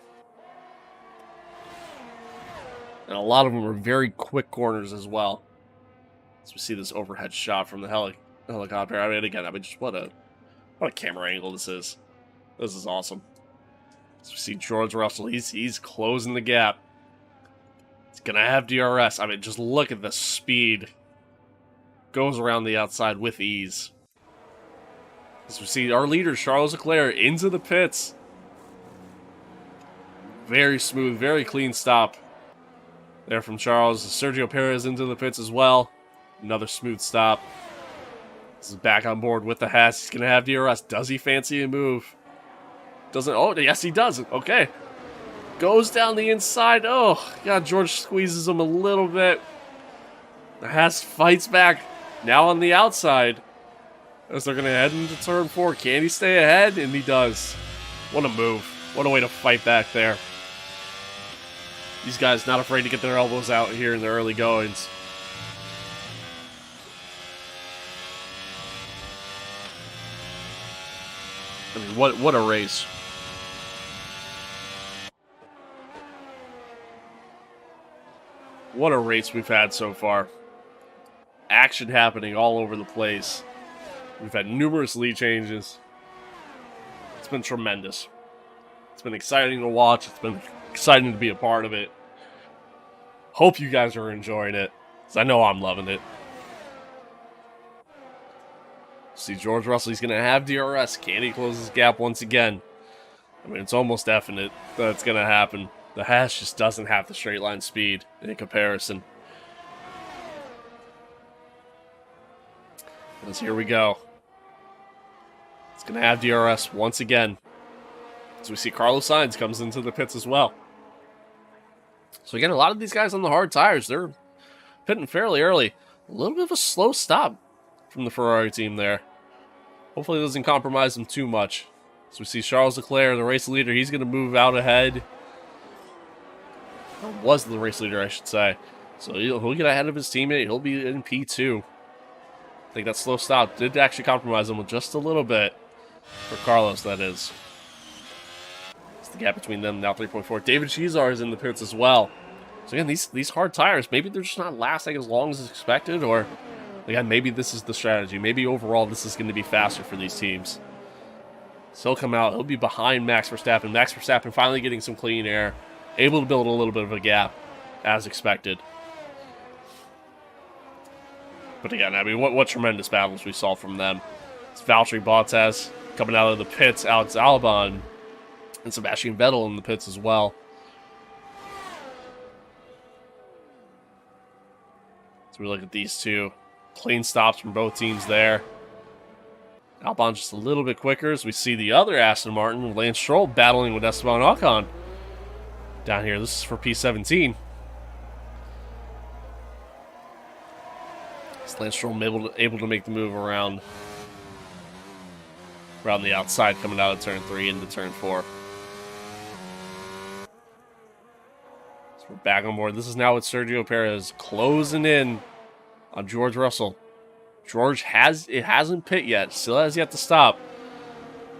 And a lot of them are very quick corners as well. As we see this overhead shot from the helicopter. I mean, just what a camera angle this is. This is awesome. As we see George Russell, he's closing the gap. He's gonna have DRS. I mean, just look at the speed. Goes around the outside with ease. As we see our leader, Charles Leclerc, into the pits. Very smooth, very clean stop there from Charles. Sergio Perez into the pits as well. Another smooth stop. This is back on board with the Haas. He's going to have DRS. Does he fancy a move? Doesn't. Oh, yes, he does. Okay. Goes down the inside. Oh, God, George squeezes him a little bit. The Haas fights back. Now on the outside. As they're going to head into turn 4. Can he stay ahead? And he does. What a move. What a way to fight back there. These guys not afraid to get their elbows out here in the early goings. I mean, what a race. What a race we've had so far. Action happening all over the place. We've had numerous lead changes. It's been tremendous. It's been exciting to watch. It's been exciting to be a part of it. Hope you guys are enjoying it, because I know I'm loving it. See George Russell, he's going to have DRS. Can he close his gap once again? I mean, it's almost definite that it's going to happen. The Haas just doesn't have the straight line speed in comparison. As here we go. It's going to have DRS once again. As we see Carlos Sainz comes into the pits as well. So again, a lot of these guys on the hard tires, they're pitting fairly early. A little bit of a slow stop from the Ferrari team there. Hopefully it doesn't compromise them too much. So we see Charles Leclerc, the race leader, he's going to move out ahead. Or was the race leader, I should say. So he'll get ahead of his teammate. He'll be in P2. I think that slow stop did actually compromise him with just a little bit. For Carlos, that is. It's the gap between them now 3.4. David Chizar is in the pits as well. So again, these hard tires, maybe they're just not lasting as long as expected, or again, maybe this is the strategy. Maybe overall this is going to be faster for these teams. So he'll come out. He'll be behind Max Verstappen. Max Verstappen finally getting some clean air, able to build a little bit of a gap, as expected. But again, I mean, what tremendous battles we saw from them. It's Valtteri Bottas coming out of the pits, Alex Albon, and Sebastian Vettel in the pits as well. So we look at these two. Clean stops from both teams there. Albon just a little bit quicker as we see the other Aston Martin, Lance Stroll, battling with Esteban Ocon. Down here, this is for P17. Lance Stroll able to make the move around the outside, coming out of turn 3 into turn 4. So we're back on board. This is now with Sergio Perez closing in on George Russell. George hasn't pit yet, still has yet to stop.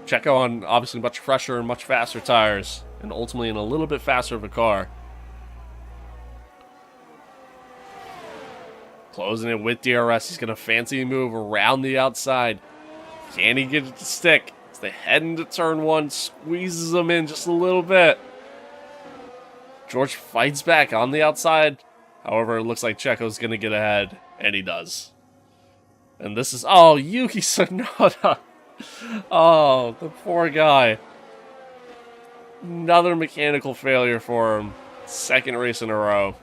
Checo on obviously much fresher and much faster tires, and ultimately in a little bit faster of a car. Closing it with DRS. He's going to fancy move around the outside. Can he get it to stick? As they head into turn 1, squeezes them in just a little bit. George fights back on the outside. However, it looks like Checo's going to get ahead, and he does. And this is, oh, Yuki Tsunoda. Oh, the poor guy. Another mechanical failure for him. Second race in a row.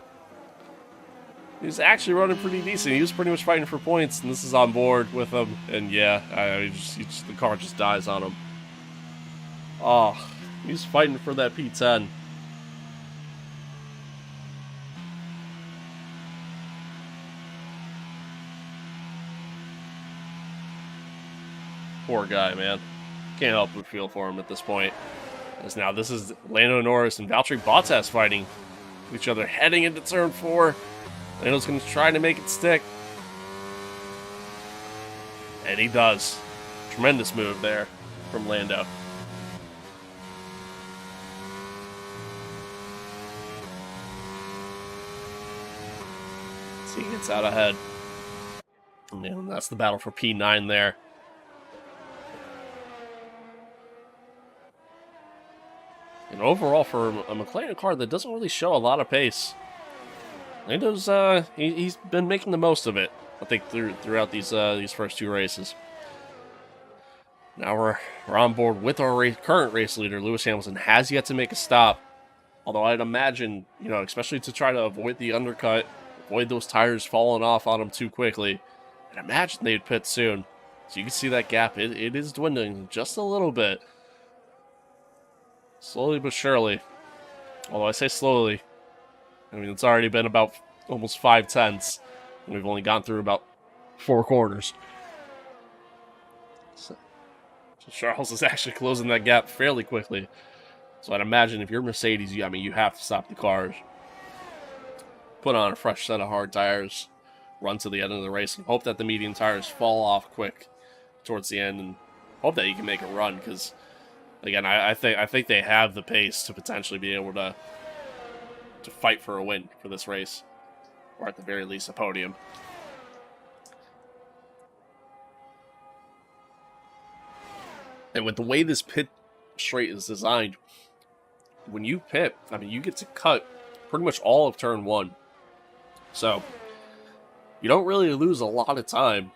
He's actually running pretty decent. He was pretty much fighting for points, and this is on board with him. And yeah, the car just dies on him. Oh, he's fighting for that P10. Poor guy, man. Can't help but feel for him at this point. As now this is Lando Norris and Valtteri Bottas fighting each other, heading into turn 4. Lando's going to try to make it stick. And he does. Tremendous move there from Lando. So he gets out ahead. And that's the battle for P9 there. And overall, for a McLaren car that doesn't really show a lot of pace, Lando's he's been making the most of it, I think, throughout these first 2 races. Now we're on board with our current race leader, Lewis Hamilton. Has yet to make a stop, although I'd imagine, especially to try to avoid the undercut, avoid those tires falling off on him too quickly, I'd imagine they'd pit soon. So you can see that gap, it is dwindling just a little bit. Slowly but surely. Although I say slowly, I mean, it's already been about almost 5 tenths, and we've only gone through about 4 quarters. So Charles is actually closing that gap fairly quickly. So I'd imagine if you're Mercedes, you have to stop the cars, put on a fresh set of hard tires, run to the end of the race, and hope that the medium tires fall off quick towards the end, and hope that you can make a run, because again, I think they have the pace to potentially be able to fight for a win for this race, or at the very least a podium. And with the way this pit straight is designed, when you pit, I mean, you get to cut pretty much all of turn 1. So you don't really lose a lot of time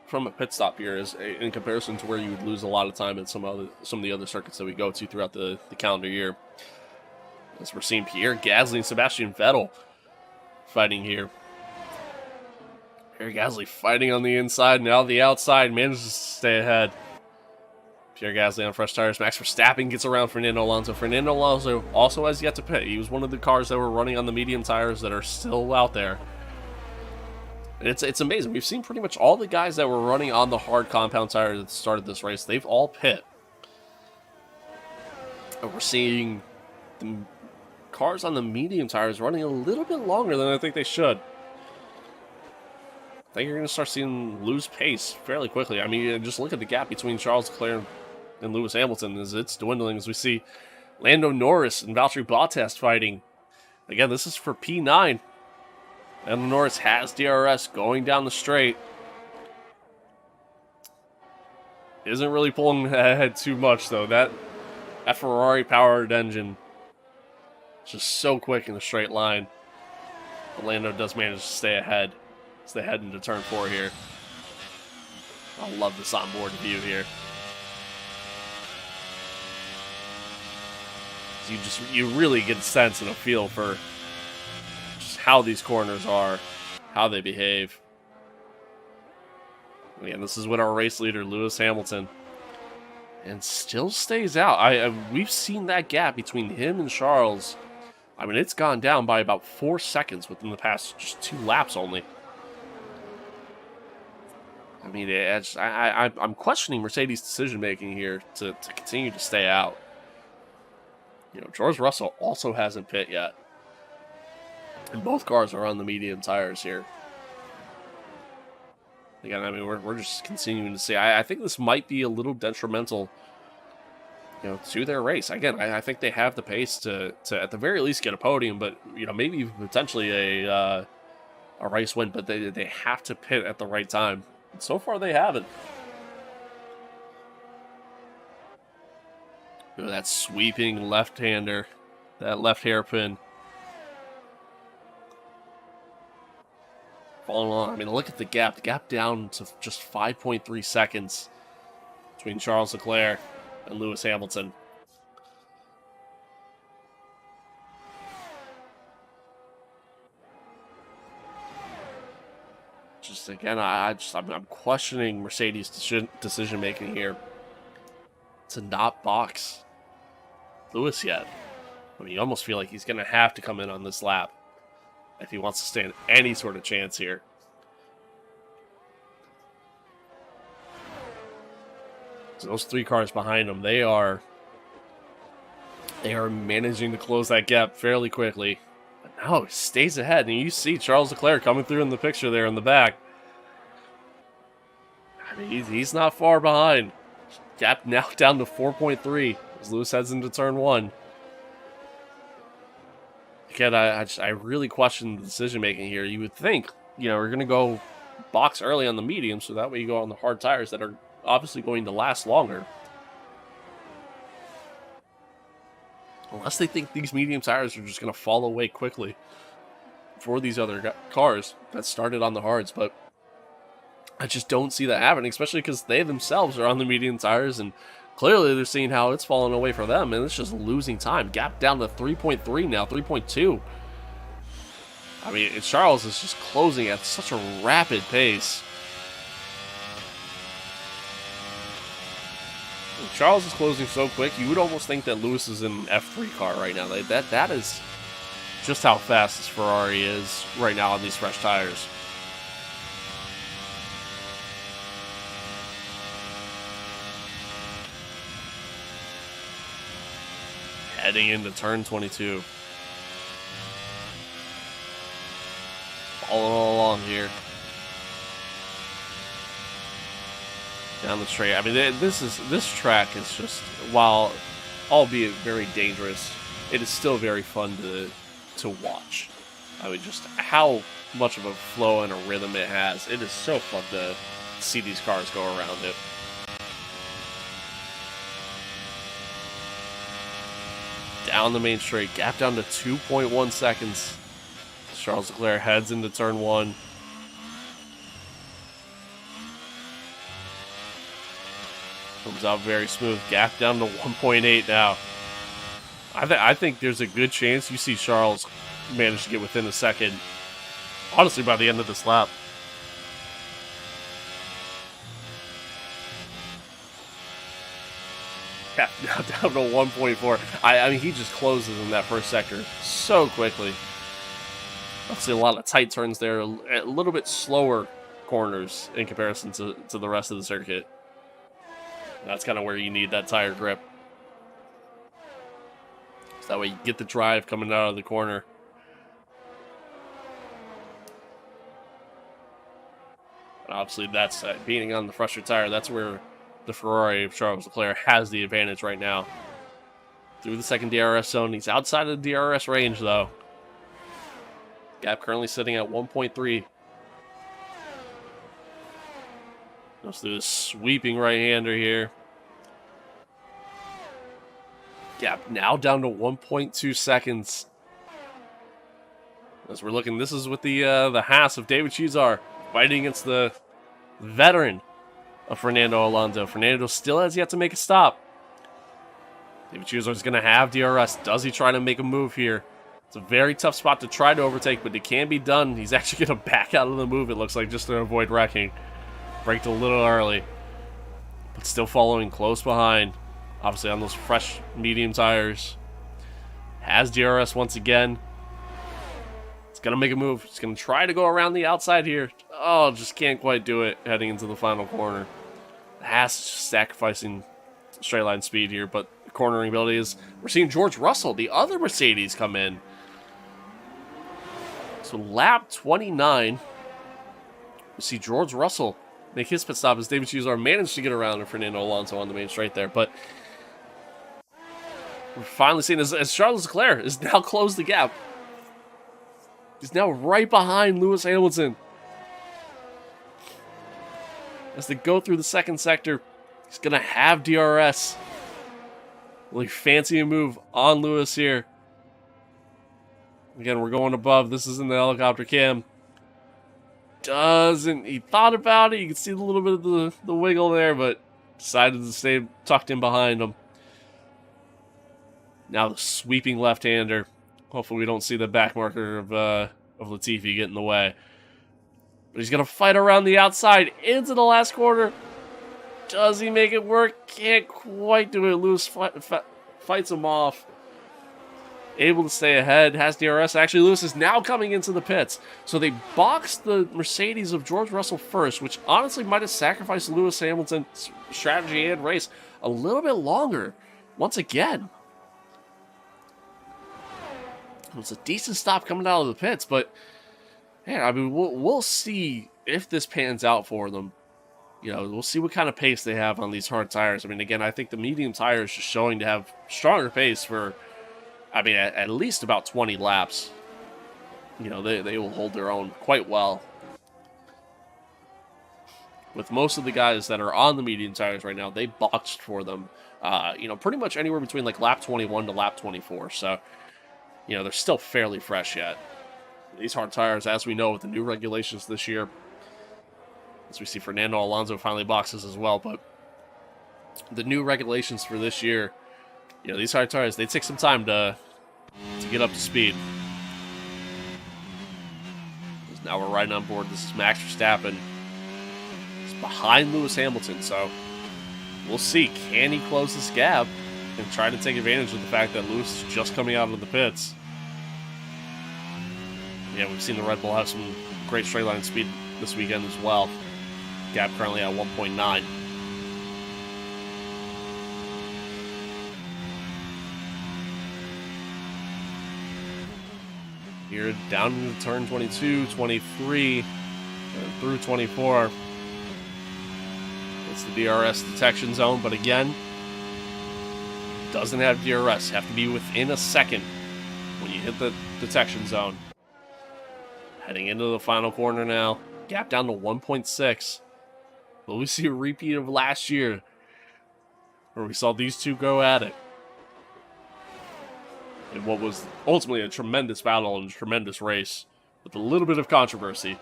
from a pit stop here, in comparison to where you would lose a lot of time in some of the other circuits that we go to throughout the calendar year. As we're seeing Pierre Gasly and Sebastian Vettel fighting here. Pierre Gasly fighting on the inside, now the outside, manages to stay ahead. Pierre Gasly on fresh tires. Max Verstappen gets around Fernando Alonso. Fernando Alonso also has yet to pit. He was one of the cars that were running on the medium tires that are still out there. And it's amazing. We've seen pretty much all the guys that were running on the hard compound tires that started this race. They've all pit. And we're seeing the cars on the medium tires running a little bit longer than I think they should. I think you're going to start seeing them lose pace fairly quickly. I mean, just look at the gap between Charles Leclerc and Lewis Hamilton as it's dwindling, as we see Lando Norris and Valtteri Bottas fighting. Again, this is for P9. Lando Norris has DRS going down the straight. Isn't really pulling ahead too much, though. That Ferrari-powered engine is just so quick in the straight line. But Lando does manage to stay ahead as they head into turn 4 here. I love this onboard view here. You really get a sense and a feel for just how these corners are, how they behave. Again, this is with our race leader, Lewis Hamilton, and still stays out. We've seen that gap between him and Charles. I mean, it's gone down by about 4 seconds within the past just 2 laps only. I mean, I'm questioning Mercedes' decision-making here to continue to stay out. You know, George Russell also hasn't pit yet. And both cars are on the medium tires here. Again, I mean, we're just continuing to see. I think this might be a little detrimental, you know, to their race. Again, I think they have the pace to at the very least get a podium, but, you know, maybe potentially a race win, but they have to pit at the right time. And so far, they haven't. Ooh, that sweeping left-hander, that left hairpin. Falling along. I mean, look at the gap. The gap down to just 5.3 seconds between Charles Leclerc and Lewis Hamilton. Just again, I'm questioning Mercedes' decision making here to not box Lewis yet. I mean, you almost feel like he's going to have to come in on this lap if he wants to stand any sort of chance here. So those 3 cars behind him, they are managing to close that gap fairly quickly. But no, he stays ahead, and you see Charles Leclerc coming through in the picture there in the back. I mean, he's not far behind. Gap now down to 4.3 as Lewis heads into turn 1. Again, I really question the decision making here. You would think, you know, we're going to go box early on the medium, so that way you go on the hard tires that are obviously going to last longer. Unless they think these medium tires are just going to fall away quickly for these other cars that started on the hards, but I just don't see that happening, especially because they themselves are on the medium tires, and clearly they're seeing how it's falling away for them, and it's just losing time. Gap down to 3.3 now, 3.2. I mean, Charles is just closing at such a rapid pace. Charles is closing so quick, you would almost think that Lewis is in an F3 car right now. That is just how fast this Ferrari is right now on these fresh tires. Heading into turn 22. Following all along here. Down the straight. I mean, this track is just, while albeit very dangerous, it is still very fun to watch. I mean, just how much of a flow and a rhythm it has. It is so fun to see these cars go around it. Down the main straight, gap down to 2.1 seconds. Charles Leclerc heads into turn 1. Comes out very smooth. Gap down to 1.8 now. I think there's a good chance you see Charles manage to get within a second. Honestly, by the end of this lap. Yeah, now down to 1.4. I mean, he just closes in that first sector so quickly. Obviously, a lot of tight turns there. A little bit slower corners in comparison to the rest of the circuit. That's kind of where you need that tire grip. So that way you get the drive coming out of the corner. And obviously, that's being on the fresher tire. That's where the Ferrari of Charles Leclerc has the advantage right now. Through the second DRS zone. He's outside of the DRS range, though. Gap currently sitting at 1.3. Goes through the sweeping right-hander here. Gap now down to 1.2 seconds. As we're looking, this is with the Haas of David Chizar fighting against the veteran of Fernando Alonso. Fernando still has yet to make a stop. David Chizar is going to have DRS. Does he try to make a move here? It's a very tough spot to try to overtake, but it can be done. He's actually going to back out of the move, it looks like, just to avoid wrecking. Braked a little early, but still following close behind. Obviously on those fresh medium tires. Has DRS once again. It's going to make a move. It's going to try to go around the outside here. Oh, just can't quite do it heading into the final corner. Has sacrificing straight line speed here, but the cornering ability is... We're seeing George Russell, the other Mercedes, come in. So lap 29, we see George Russell make his pit stop as David Chizar managed to get around and Fernando Alonso on the main straight there. But we're finally seeing as Charles Leclerc has now closed the gap. He's now right behind Lewis Hamilton. As they go through the second sector, he's going to have DRS. Really fancy a move on Lewis here. Again, we're going above. This is in the helicopter cam. He thought about it. You can see a little bit of the wiggle there, but decided to stay tucked in behind him. Now the sweeping left-hander. Hopefully we don't see the back marker of Latifi get in the way. But he's going to fight around the outside into the last quarter. Does he make it work? Can't quite do it. Lewis fights him off. Able to stay ahead, has DRS. Actually, Lewis is now coming into the pits. So they boxed the Mercedes of George Russell first, which honestly might have sacrificed Lewis Hamilton's strategy and race a little bit longer. Once again. It was a decent stop coming out of the pits, but man, I mean, we'll see if this pans out for them. You know, we'll see what kind of pace they have on these hard tires. I mean, again, I think the medium tires are showing to have stronger pace for... I mean, at least about 20 laps. You know, they will hold their own quite well. With most of the guys that are on the medium tires right now, they boxed for them. You know, pretty much anywhere between like lap 21 to lap 24. So, you know, they're still fairly fresh yet. These hard tires, as we know with the new regulations this year, as we see Fernando Alonso finally boxes as well, but the new regulations for this year, you know, these hard tires, they take some time to get up to speed. Now we're riding on board. This is Max Verstappen. He's behind Lewis Hamilton, so we'll see. Can he close this gap and try to take advantage of the fact that Lewis is just coming out of the pits? Yeah, we've seen the Red Bull have some great straight line speed this weekend as well. Gap currently at 1.9. Here down into turn 22, 23, through 24. It's the DRS detection zone, but again, doesn't have DRS. Have to be within a second when you hit the detection zone. Heading into the final corner now. Gap down to 1.6. Will we see a repeat of last year, where we saw these two go at it? In what was ultimately a tremendous battle and a tremendous race, with a little bit of controversy.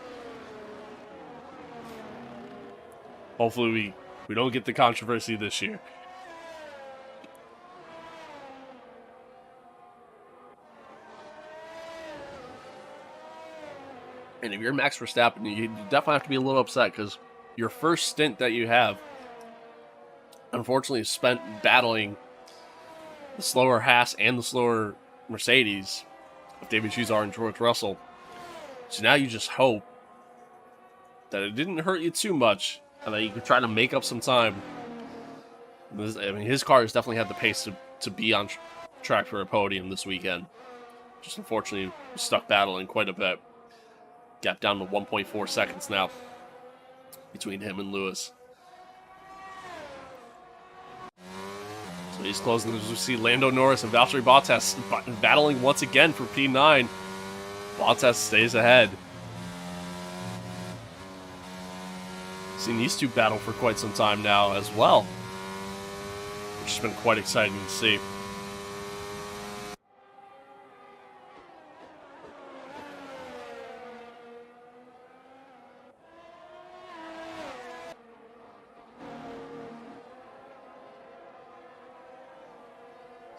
Hopefully we don't get the controversy this year. And if you're Max Verstappen, you definitely have to be a little upset, because your first stint that you have, unfortunately, is spent battling the slower Haas and the slower Mercedes of David Chizar and George Russell. So now you just hope that it didn't hurt you too much and that you could try to make up some time. I mean, his car has definitely had the pace to be on track for a podium this weekend. Just unfortunately stuck battling quite a bit. Gap down to 1.4 seconds now between him and Lewis. So he's closing. As we see Lando Norris and Valtteri Bottas battling once again for P9. Bottas stays ahead. Seen these two battle for quite some time now as well, which has been quite exciting to see.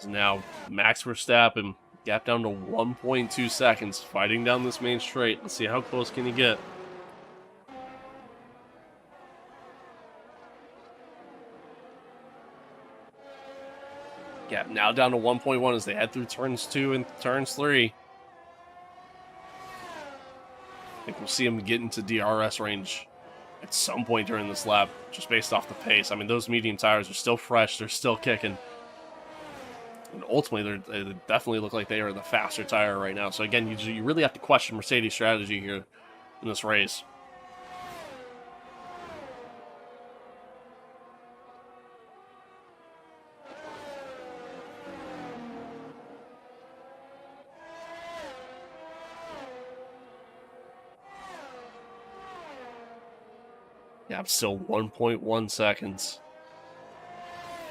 So now Max Verstappen gap down to 1.2 seconds, fighting down this main straight. Let's see how close can he get. Gap now down to 1.1 as they head through turns 2 and turns 3. I think we'll see him get into DRS range at some point during this lap, just based off the pace. I mean, those medium tires are still fresh. They're still kicking. And ultimately, they definitely look like they are the faster tire right now. So again, you really have to question Mercedes' strategy here in this race. Yeah, I'm still 1.1 seconds.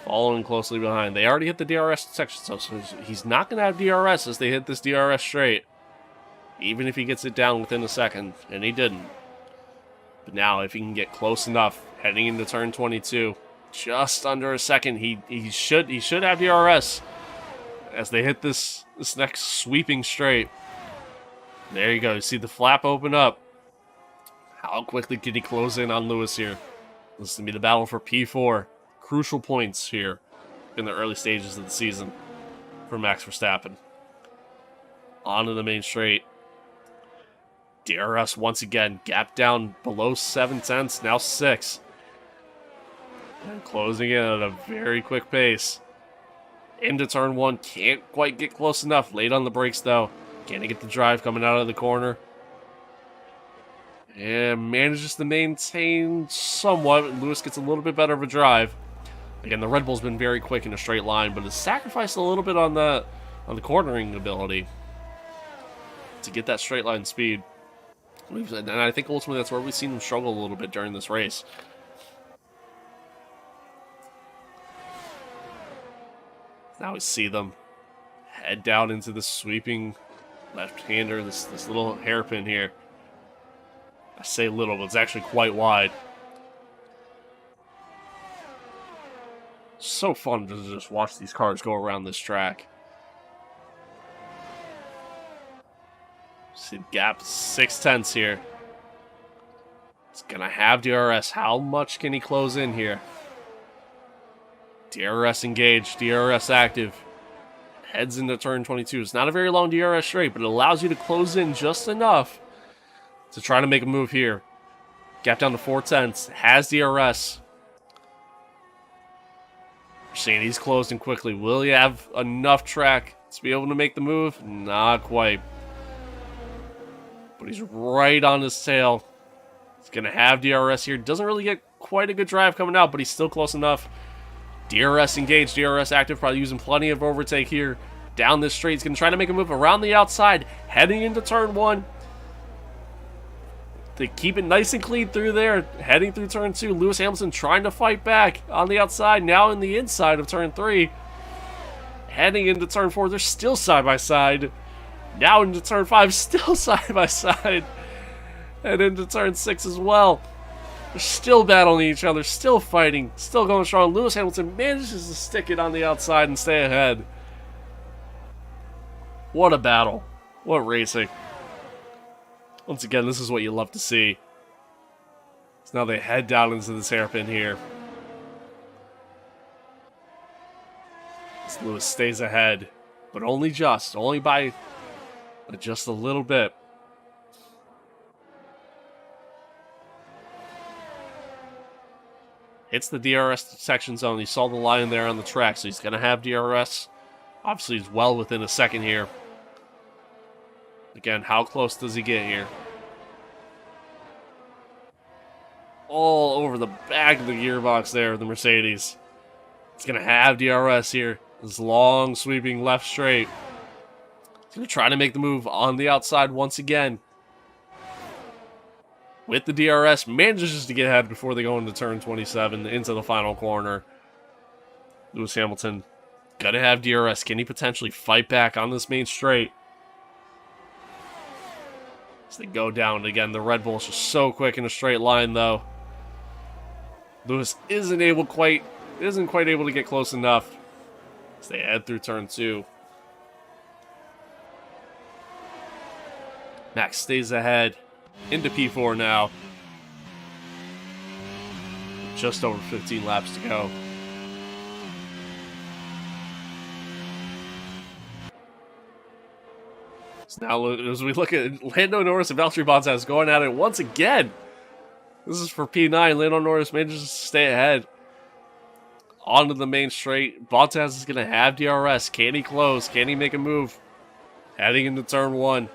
Following closely behind. They already hit the DRS section, so he's not going to have DRS as they hit this DRS straight. Even if he gets it down within a second, and he didn't. But now, if he can get close enough, heading into turn 22, just under a second, he should have DRS as they hit this next sweeping straight. There you go. You see the flap open up. How quickly can he close in on Lewis here? This is going to be the battle for P4. Crucial points here in the early stages of the season for Max Verstappen. Onto the main straight. DRS once again, gap down below 7 tenths, now 6. And closing in at a very quick pace. Into turn 1, can't quite get close enough. Late on the brakes though. Can't get the drive coming out of the corner. And manages to maintain somewhat. Lewis gets a little bit better of a drive. Again, the Red Bull's been very quick in a straight line, but has sacrificed a little bit on the cornering ability to get that straight line speed. And I think ultimately that's where we've seen him struggle a little bit during this race. Now we see them head down into the sweeping left-hander, this little hairpin here. I say little, but it's actually quite wide. So fun to just watch these cars go around this track. See, gap 6 tenths here. It's gonna have DRS. How much can he close in here? DRS engaged, DRS active. Heads into turn 22. It's not a very long DRS straight, but it allows you to close in just enough to try to make a move here. Gap down to 4 tenths. Has DRS. We're seeing he's closing quickly. Will he have enough track to be able to make the move? Not quite. But he's right on his tail. He's going to have DRS here. Doesn't really get quite a good drive coming out, but he's still close enough. DRS engaged, DRS active, probably using plenty of overtake here. Down this straight, he's going to try to make a move around the outside, heading into turn 1. To keep it nice and clean through there, heading through turn 2. Lewis Hamilton trying to fight back on the outside, now in the inside of turn 3. Heading into turn 4, they're still side by side. Now into turn 5, still side by side. And into turn 6 as well. They're still battling each other, still fighting, still going strong. Lewis Hamilton manages to stick it on the outside and stay ahead. What a battle. What racing. Once again, this is what you love to see. So now they head down into this hairpin here. As Lewis stays ahead, but only by just a little bit. Hits the DRS section zone. You saw the line there on the track, so he's going to have DRS Obviously, he's well within a second here. Again, how close does he get here? All over the back of the gearbox there, the Mercedes. It's going to have DRS here. This long, sweeping left straight. He's going to try to make the move on the outside once again. With the DRS, manages to get ahead before they go into turn 27, into the final corner. Lewis Hamilton going to have DRS. Can he potentially fight back on this main straight? As they go down again, the Red Bull's just so quick in a straight line, though. Lewis isn't quite able to get close enough as they head through turn 2. Max stays ahead into P4 now. Just over 15 laps to go. So now, as we look at Lando Norris and Valtteri Bottas going at it once again. This is for P9. Lando Norris manages to stay ahead. Onto the main straight. Bottas is going to have DRS. Can he close? Can he make a move? Heading into turn 1.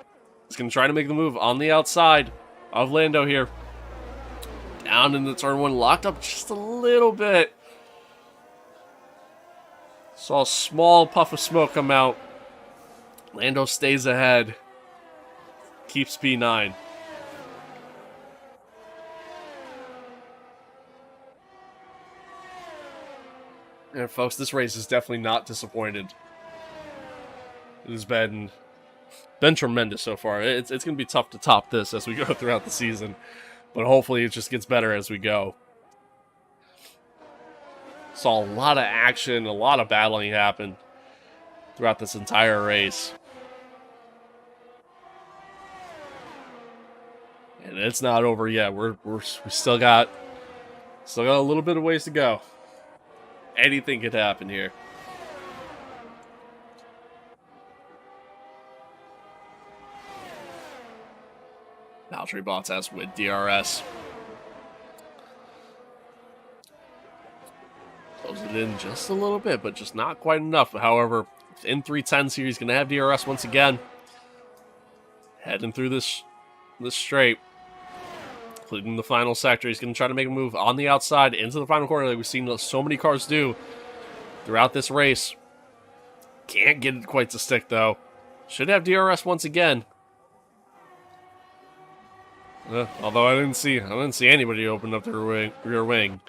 He's going to try to make the move on the outside of Lando here. Down into turn 1. Locked up just a little bit. Saw a small puff of smoke come out. Lando stays ahead. Keeps P9. And folks, this race is definitely not disappointed. It has been tremendous so far. It's going to be tough to top this as we go throughout the season. But hopefully it just gets better as we go. Saw a lot of action, a lot of battling happen throughout this entire race. And it's not over yet. We still got a little bit of ways to go. Anything could happen here. Valtteri Bottas with DRS. Close it in just a little bit, but just not quite enough. However, in 310s here, he's going to have DRS once again. Heading through this straight. Including the final sector. He's going to try to make a move on the outside into the final corner like we've seen so many cars do throughout this race. Can't get it quite to stick, though. Should have DRS once again. Although I didn't see anybody open up their rear wing.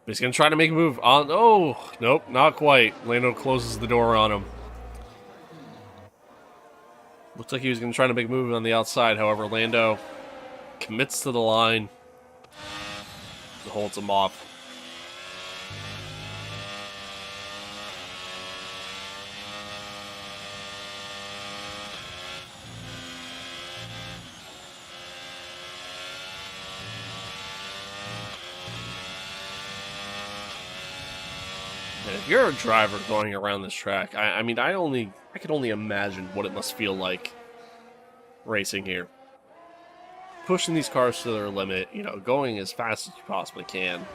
But he's going to try to make a move on... Oh, nope, not quite. Lando closes the door on him. Looks like he was going to try to make a move on the outside. However, Lando commits to the line. It holds him off. And if you're a driver going around this track, I mean, I can only imagine what it must feel like racing here. Pushing these cars to their limit, going as fast as you possibly can.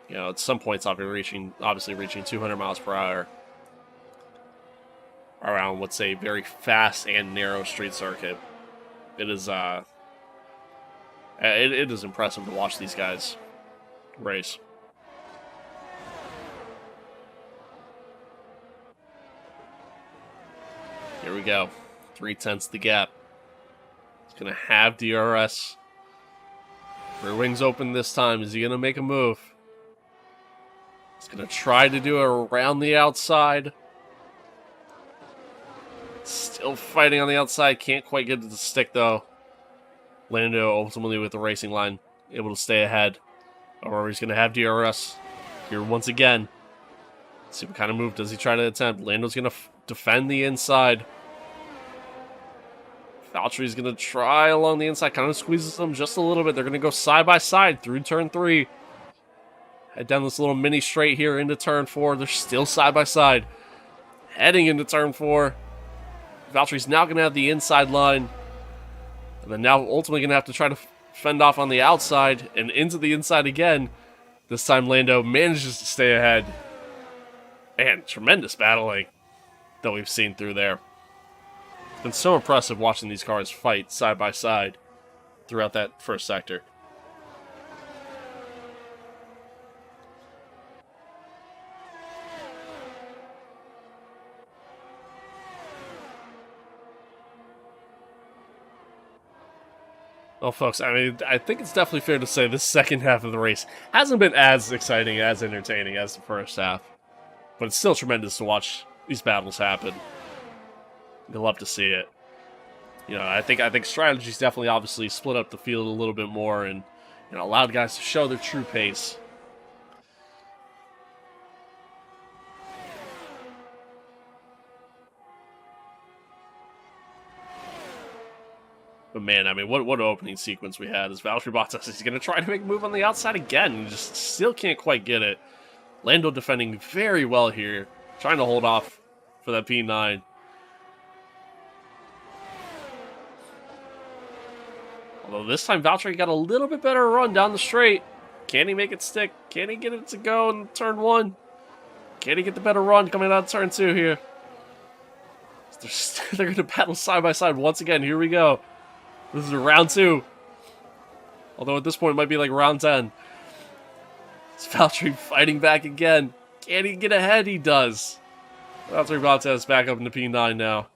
At some points, obviously reaching 200 miles per hour around what's a very fast and narrow street circuit. It is, it is impressive to watch these guys race. Here we go. 3/10 the gap. He's going to have DRS. Rear wings open this time. Is he going to make a move? He's going to try to do it around the outside. Still fighting on the outside. Can't quite get it to stick, though. Lando ultimately with the racing line, able to stay ahead. However, he's going to have DRS here once again. Let's see what kind of move does he try to attempt. Lando's going to defend the inside. Valtteri's going to try along the inside. Kind of squeezes them just a little bit. They're going to go side by side through turn 3. Head down this little mini straight here into turn 4. They're still side by side. Heading into turn 4. Valtteri's now going to have the inside line. And then now ultimately going to have to try to fend off on the outside and into the inside again. This time Lando manages to stay ahead. Man, tremendous battling that we've seen through there. It's been so impressive watching these cars fight side by side throughout that first sector. Well, folks, I mean, I think it's definitely fair to say this second half of the race hasn't been as exciting, as entertaining as the first half. But it's still tremendous to watch these battles happen. You'll love to see it. You know, I think strategy's definitely obviously split up the field a little bit more and, you know, allowed guys to show their true pace. But man, I mean, what an opening sequence we had as Valtteri Bottas. He's going to try to make a move on the outside again and just still can't quite get it. Lando defending very well here, trying to hold off for that P9. Although this time Valtteri got a little bit better run down the straight. Can he make it stick? Can he get it to go in turn 1? Can he get the better run coming out of turn 2 here? They're going to battle side by side once again. Here we go. This is round 2. Although at this point it might be like round 10. It's Valtteri fighting back again. Can he get ahead? He does. Valtteri Bottas back up into P9 now.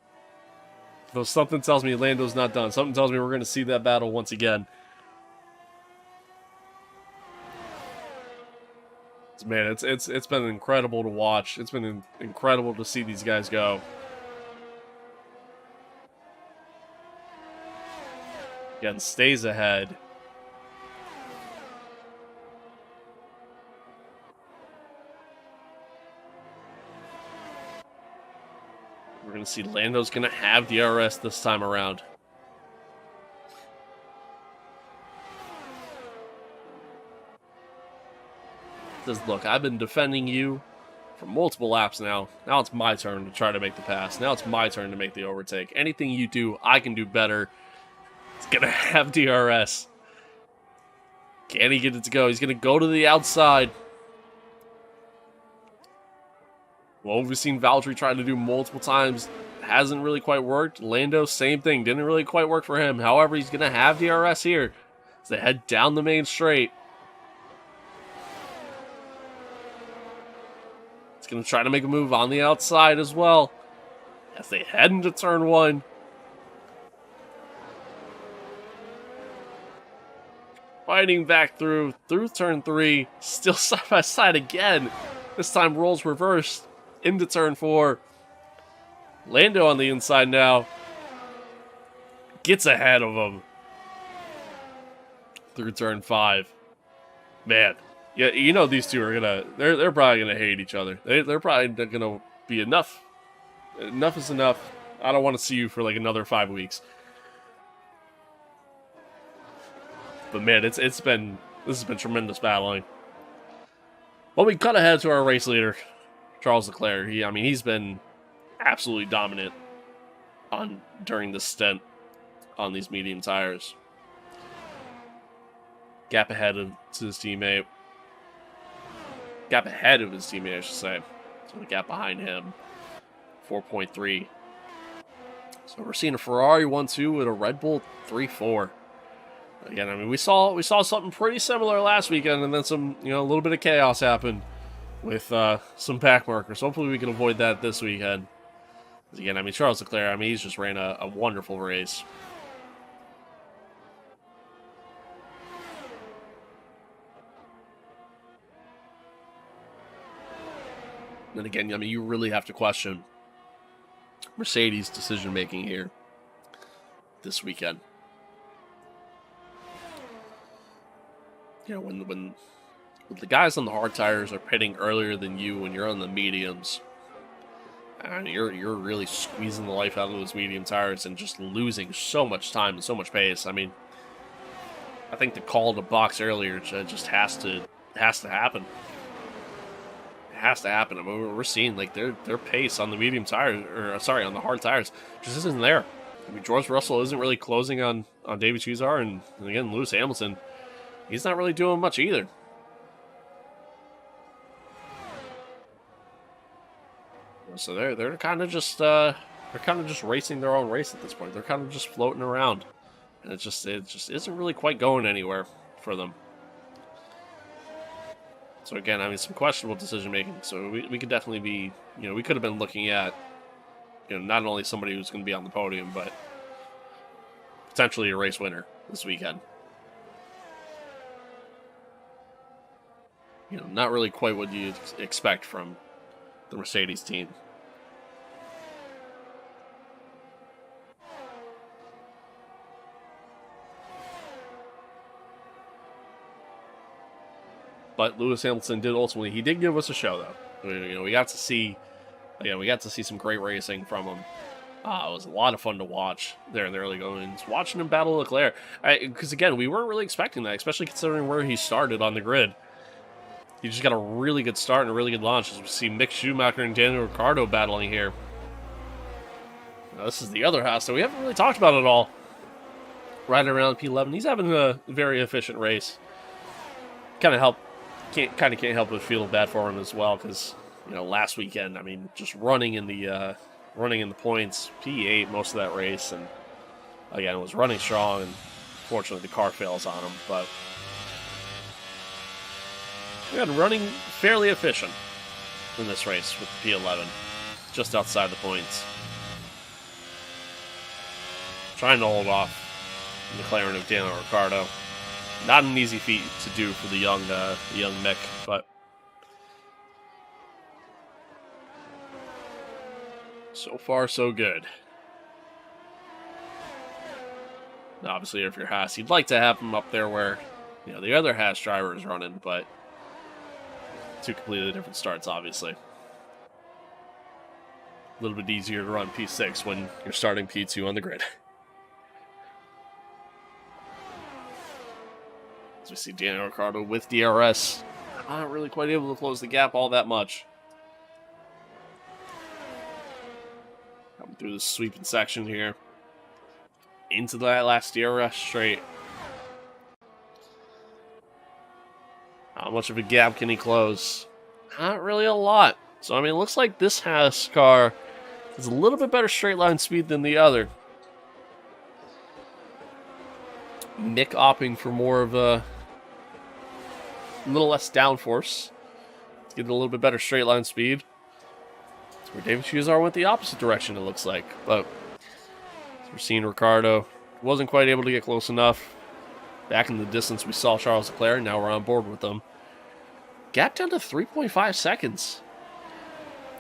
Though something tells me Lando's not done. Something tells me we're going to see that battle once again. Man, it's been incredible to watch. It's been incredible to see these guys go. Again, stays ahead. We're going to see Lando's going to have DRS this time around. Says, look, I've been defending you for multiple laps now. Now it's my turn to try to make the pass. Now it's my turn to make the overtake. Anything you do, I can do better. It's going to have DRS. Can he get it to go? He's going to go to the outside. Well, we've seen Valtteri try to do multiple times. Hasn't really quite worked. Lando, same thing. Didn't really quite work for him. However, he's going to have DRS here as they head down the main straight. He's going to try to make a move on the outside as well as they head into turn 1. Fighting back through turn 3. Still side by side again. This time roles reversed into turn 4. Lando on the inside now. Gets ahead of him. Through turn 5. Man. Yeah, you know these two are gonna they're probably gonna hate each other. They're probably gonna be enough. Enough is enough. I don't want to see you for like another 5 weeks. But man, this has been tremendous battling. Well, we cut ahead to our race leader, Charles Leclerc. He's been absolutely dominant during this stint on these medium tires. Gap ahead of his teammate. Gap ahead of his teammate, I should say. So the gap behind him, 4.3. So we're seeing a Ferrari 1-2 with a Red Bull 3-4. Again, we saw something pretty similar last weekend, and then some, a little bit of chaos happened with some pack markers. Hopefully we can avoid that this weekend. Again, Charles Leclerc, he's just ran a wonderful race. And again, you really have to question Mercedes' decision-making here this weekend. When the guys on the hard tires are pitting earlier than you when you're on the mediums, and you're really squeezing the life out of those medium tires and just losing so much time and so much pace. I think the call to box earlier just has to happen. It has to happen. We're seeing like their pace on the medium tires, on the hard tires, just isn't there. George Russell isn't really closing on David Chiazar, and again, Lewis Hamilton, he's not really doing much either. So they're kind of just racing their own race at this point. They're kind of just floating around, and it just isn't really quite going anywhere for them. So again, I mean, some questionable decision making. So we could definitely be, we could have been looking at, not only somebody who's going to be on the podium, but potentially a race winner this weekend. Not really quite what you'd expect from the Mercedes team. But Lewis Hamilton he did give us a show, though. We got to see some great racing from him. It was a lot of fun to watch there in the early goings, watching him battle Leclerc. Because again, we weren't really expecting that, especially considering where he started on the grid. He just got a really good start and a really good launch, as we see Mick Schumacher and Daniel Ricciardo battling here. Now, this is the other Haas that we haven't really talked about at all. Riding around P11, he's having a very efficient race. Can't help but feel bad for him as well, because last weekend, I mean, just running in the points, P8 most of that race, and again was running strong, and fortunately the car fails on him. But again, running fairly efficient in this race with P11, just outside the points, trying to hold off the McLaren of Daniel Ricciardo. Not an easy feat to do for the young Mick, but so far so good. Now, obviously, if you're Haas, you'd like to have him up there where the other Haas driver is running, but two completely different starts, obviously. A little bit easier to run P6 when you're starting P2 on the grid. As we see Daniel Ricciardo with DRS, not really quite able to close the gap all that much. Coming through the sweeping section here. Into that last DRS straight. How much of a gap can he close? Not really a lot. So, I mean, it looks like this Haas car has a little bit better straight line speed than the other. Mick opting for more of a little less downforce. Let's get a little bit better straight line speed. That's where David Chiazar went the opposite direction, it looks like. But we're seeing Ricciardo wasn't quite able to get close enough. Back in the distance, we saw Charles Leclerc. Now we're on board with them. Gap down to 3.5 seconds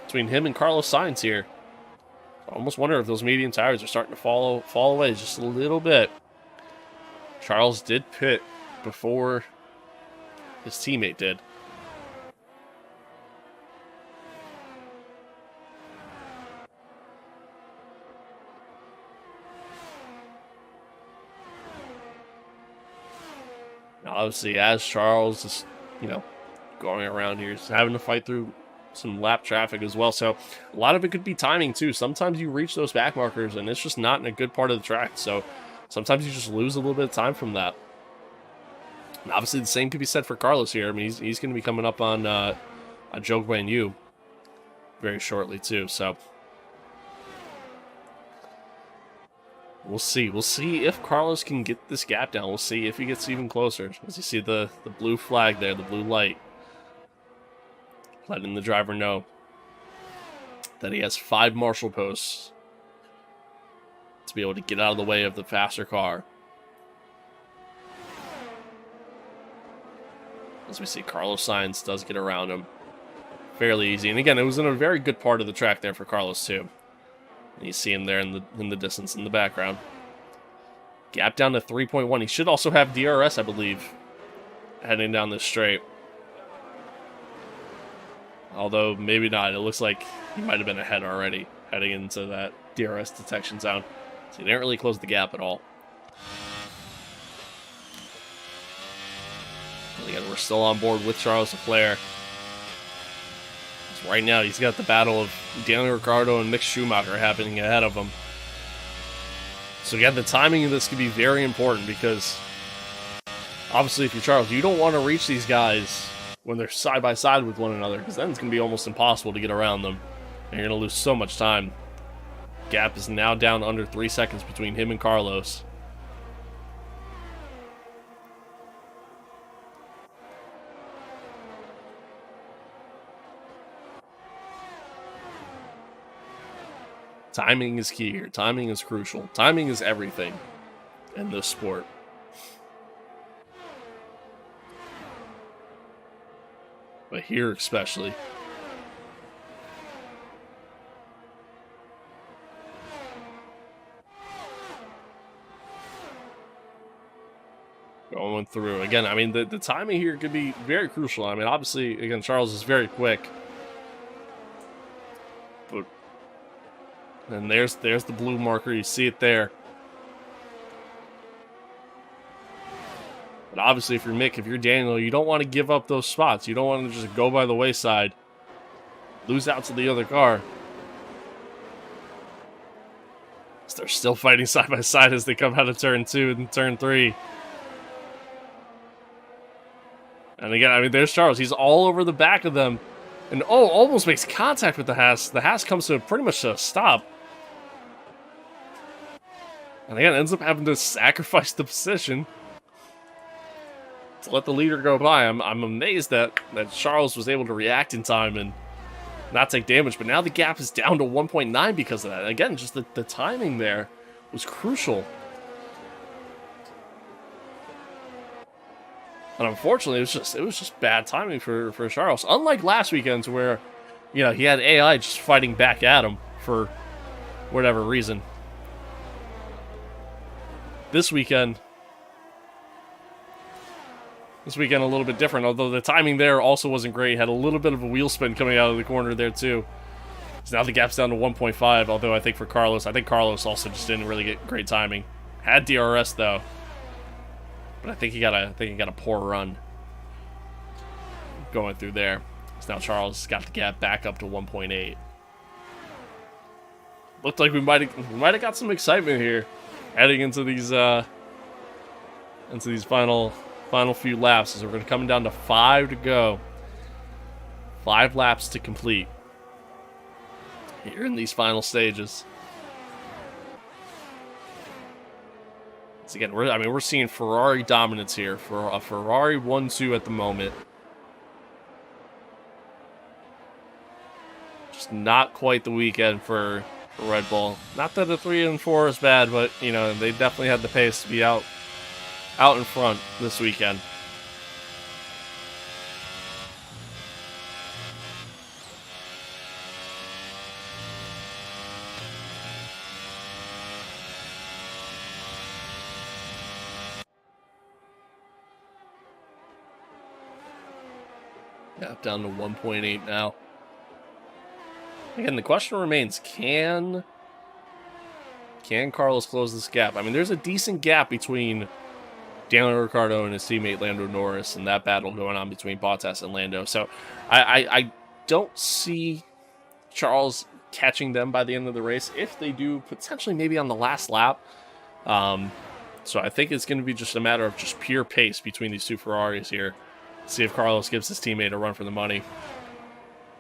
between him and Carlos Sainz here. I almost wonder if those medium tires are starting to fall away just a little bit. Charles did pit before his teammate did. Now, obviously, as Charles is, going around here, he's having to fight through some lap traffic as well. So a lot of it could be timing too. Sometimes you reach those back markers and it's just not in a good part of the track. So sometimes you just lose a little bit of time from that. And obviously, the same could be said for Carlos here. I mean, he's going to be coming up on Zhou Guanyu very shortly too. So we'll see. We'll see if Carlos can get this gap down. We'll see if he gets even closer. As you see the blue flag there, the blue light, letting the driver know that he has 5 marshal posts to be able to get out of the way of the faster car. As we see, Carlos Sainz does get around him fairly easy. And again, it was in a very good part of the track there for Carlos too. And you see him there in the distance in the background. Gap down to 3.1. He should also have DRS, I believe, heading down this straight. Although, maybe not. It looks like he might have been ahead already, heading into that DRS detection zone. So he didn't really close the gap at all. But again, we're still on board with Charles Leclerc. So right now, he's got the battle of Daniel Ricciardo and Mick Schumacher happening ahead of him. So again, the timing of this could be very important because obviously, if you're Charles, you don't want to reach these guys when they're side by side with one another, because then it's going to be almost impossible to get around them. And you're going to lose so much time. Gap is now down under 3 seconds between him and Carlos. Timing is key here. Timing is crucial. Timing is everything in this sport. But here especially. Going through. Again, I mean, the timing here could be very crucial. I mean, obviously, again, Charles is very quick. But and there's the blue marker. You see it there. But obviously, if you're Mick, if you're Daniel, you don't want to give up those spots. You don't want to just go by the wayside. Lose out to the other car. So they're still fighting side by side as they come out of turn 2 and turn 3. And again, I mean, there's Charles. He's all over the back of them. And, oh, almost makes contact with the Haas. The Haas comes to pretty much a stop. And again, ends up having to sacrifice the position to let the leader go by. I'm amazed that Charles was able to react in time and not take damage. But now the gap is down to 1.9 because of that. Again, just the timing there was crucial. And unfortunately, it was just bad timing for Charles. Unlike last weekend, where, you know, he had AI just fighting back at him for whatever reason. This weekend a little bit different. Although the timing there also wasn't great. Had a little bit of a wheel spin coming out of the corner there too. So now the gap's down to 1.5. Although I think Carlos also just didn't really get great timing. Had DRS though. But I think he got a poor run going through there. So now Charles got the gap back up to 1.8. Looked like we might have got some excitement here, heading into these final few laps. As we're going to come down to 5 to go. 5 laps to complete here in these final stages. Again, we're seeing Ferrari dominance here for a Ferrari 1-2 at the moment. Just not quite the weekend for Red Bull. Not that the 3 and 4 is bad, but you know they definitely had the pace to be out in front this weekend. Down to 1.8 now. Again, the question remains, can Carlos close this gap? I mean, there's a decent gap between Daniel Ricciardo and his teammate Lando Norris and that battle going on between Bottas and Lando. So I don't see Charles catching them by the end of the race. If they do, potentially maybe on the last lap. So I think it's going to be just a matter of just pure pace between these two Ferraris here. See if Carlos gives his teammate a run for the money.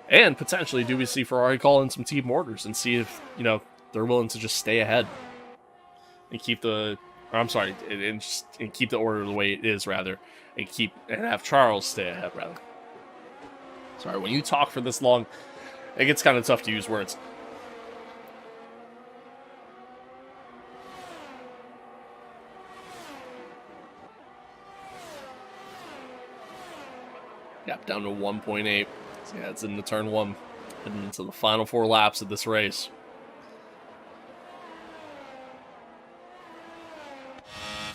And potentially, do we see Ferrari call in some team orders and see if, you know, they're willing to just stay ahead and keep the, or I'm sorry, and keep the order the way it is, rather, and have Charles stay ahead, rather. Sorry, when you talk for this long, it gets kind of tough to use words. Gap down to 1.8. So yeah, it's into turn 1. Heading into the final 4 laps of this race.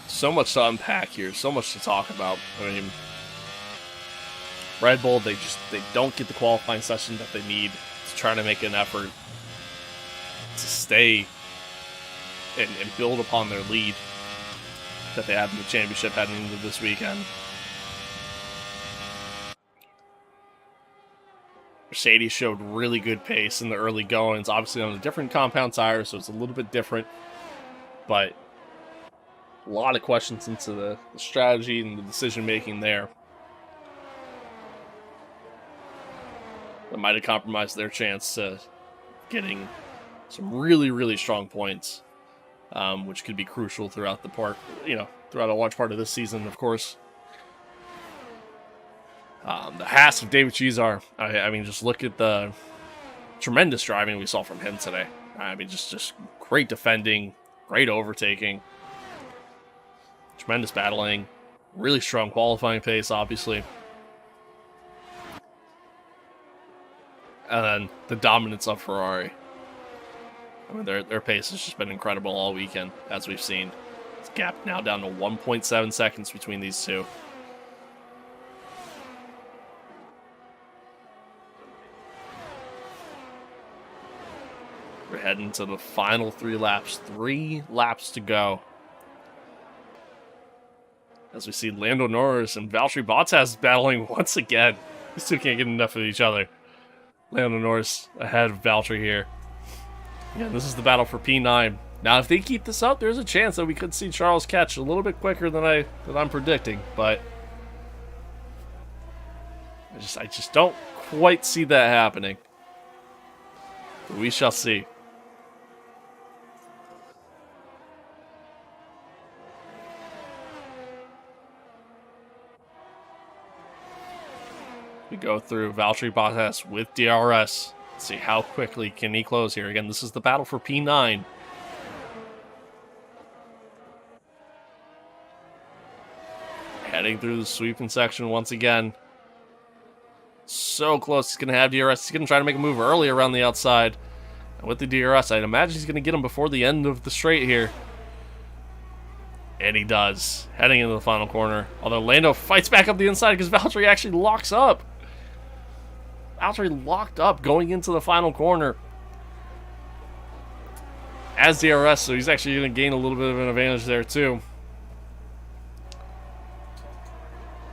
So much to unpack here. So much to talk about. I mean, Red Bull, they don't get the qualifying session that they need to try to make an effort to stay and build upon their lead that they have in the championship heading into this weekend. Mercedes showed really good pace in the early goings, obviously on a different compound tire, so it's a little bit different, but a lot of questions into the strategy and the decision making there that might have compromised their chance to getting some really, really strong points, which could be crucial throughout the part, throughout a large part of this season, of course. The Haas of David Chizar, I mean, just look at the tremendous driving we saw from him today. I mean, just great defending, great overtaking, tremendous battling, really strong qualifying pace, obviously. And then the dominance of Ferrari. I mean, their pace has just been incredible all weekend, as we've seen. It's gap now down to 1.7 seconds between these two. We're heading to the final 3 laps. 3 laps to go. As we see Lando Norris and Valtteri Bottas battling once again. These two can't get enough of each other. Lando Norris ahead of Valtteri here. Yeah, this is the battle for P9. Now, if they keep this up, there's a chance that we could see Charles catch a little bit quicker than I'm predicting, but I just don't quite see that happening. But we shall see. We go through Valtteri Bottas with DRS. Let's see how quickly can he close here. Again, this is the battle for P9. Heading through the sweeping section once again. So close. He's going to have DRS. He's going to try to make a move early around the outside. And with the DRS, I'd imagine he's going to get him before the end of the straight here. And he does. Heading into the final corner. Although Lando fights back up the inside because Valtteri actually locks up. Valtteri locked up going into the final corner. As DRS, so he's actually going to gain a little bit of an advantage there too.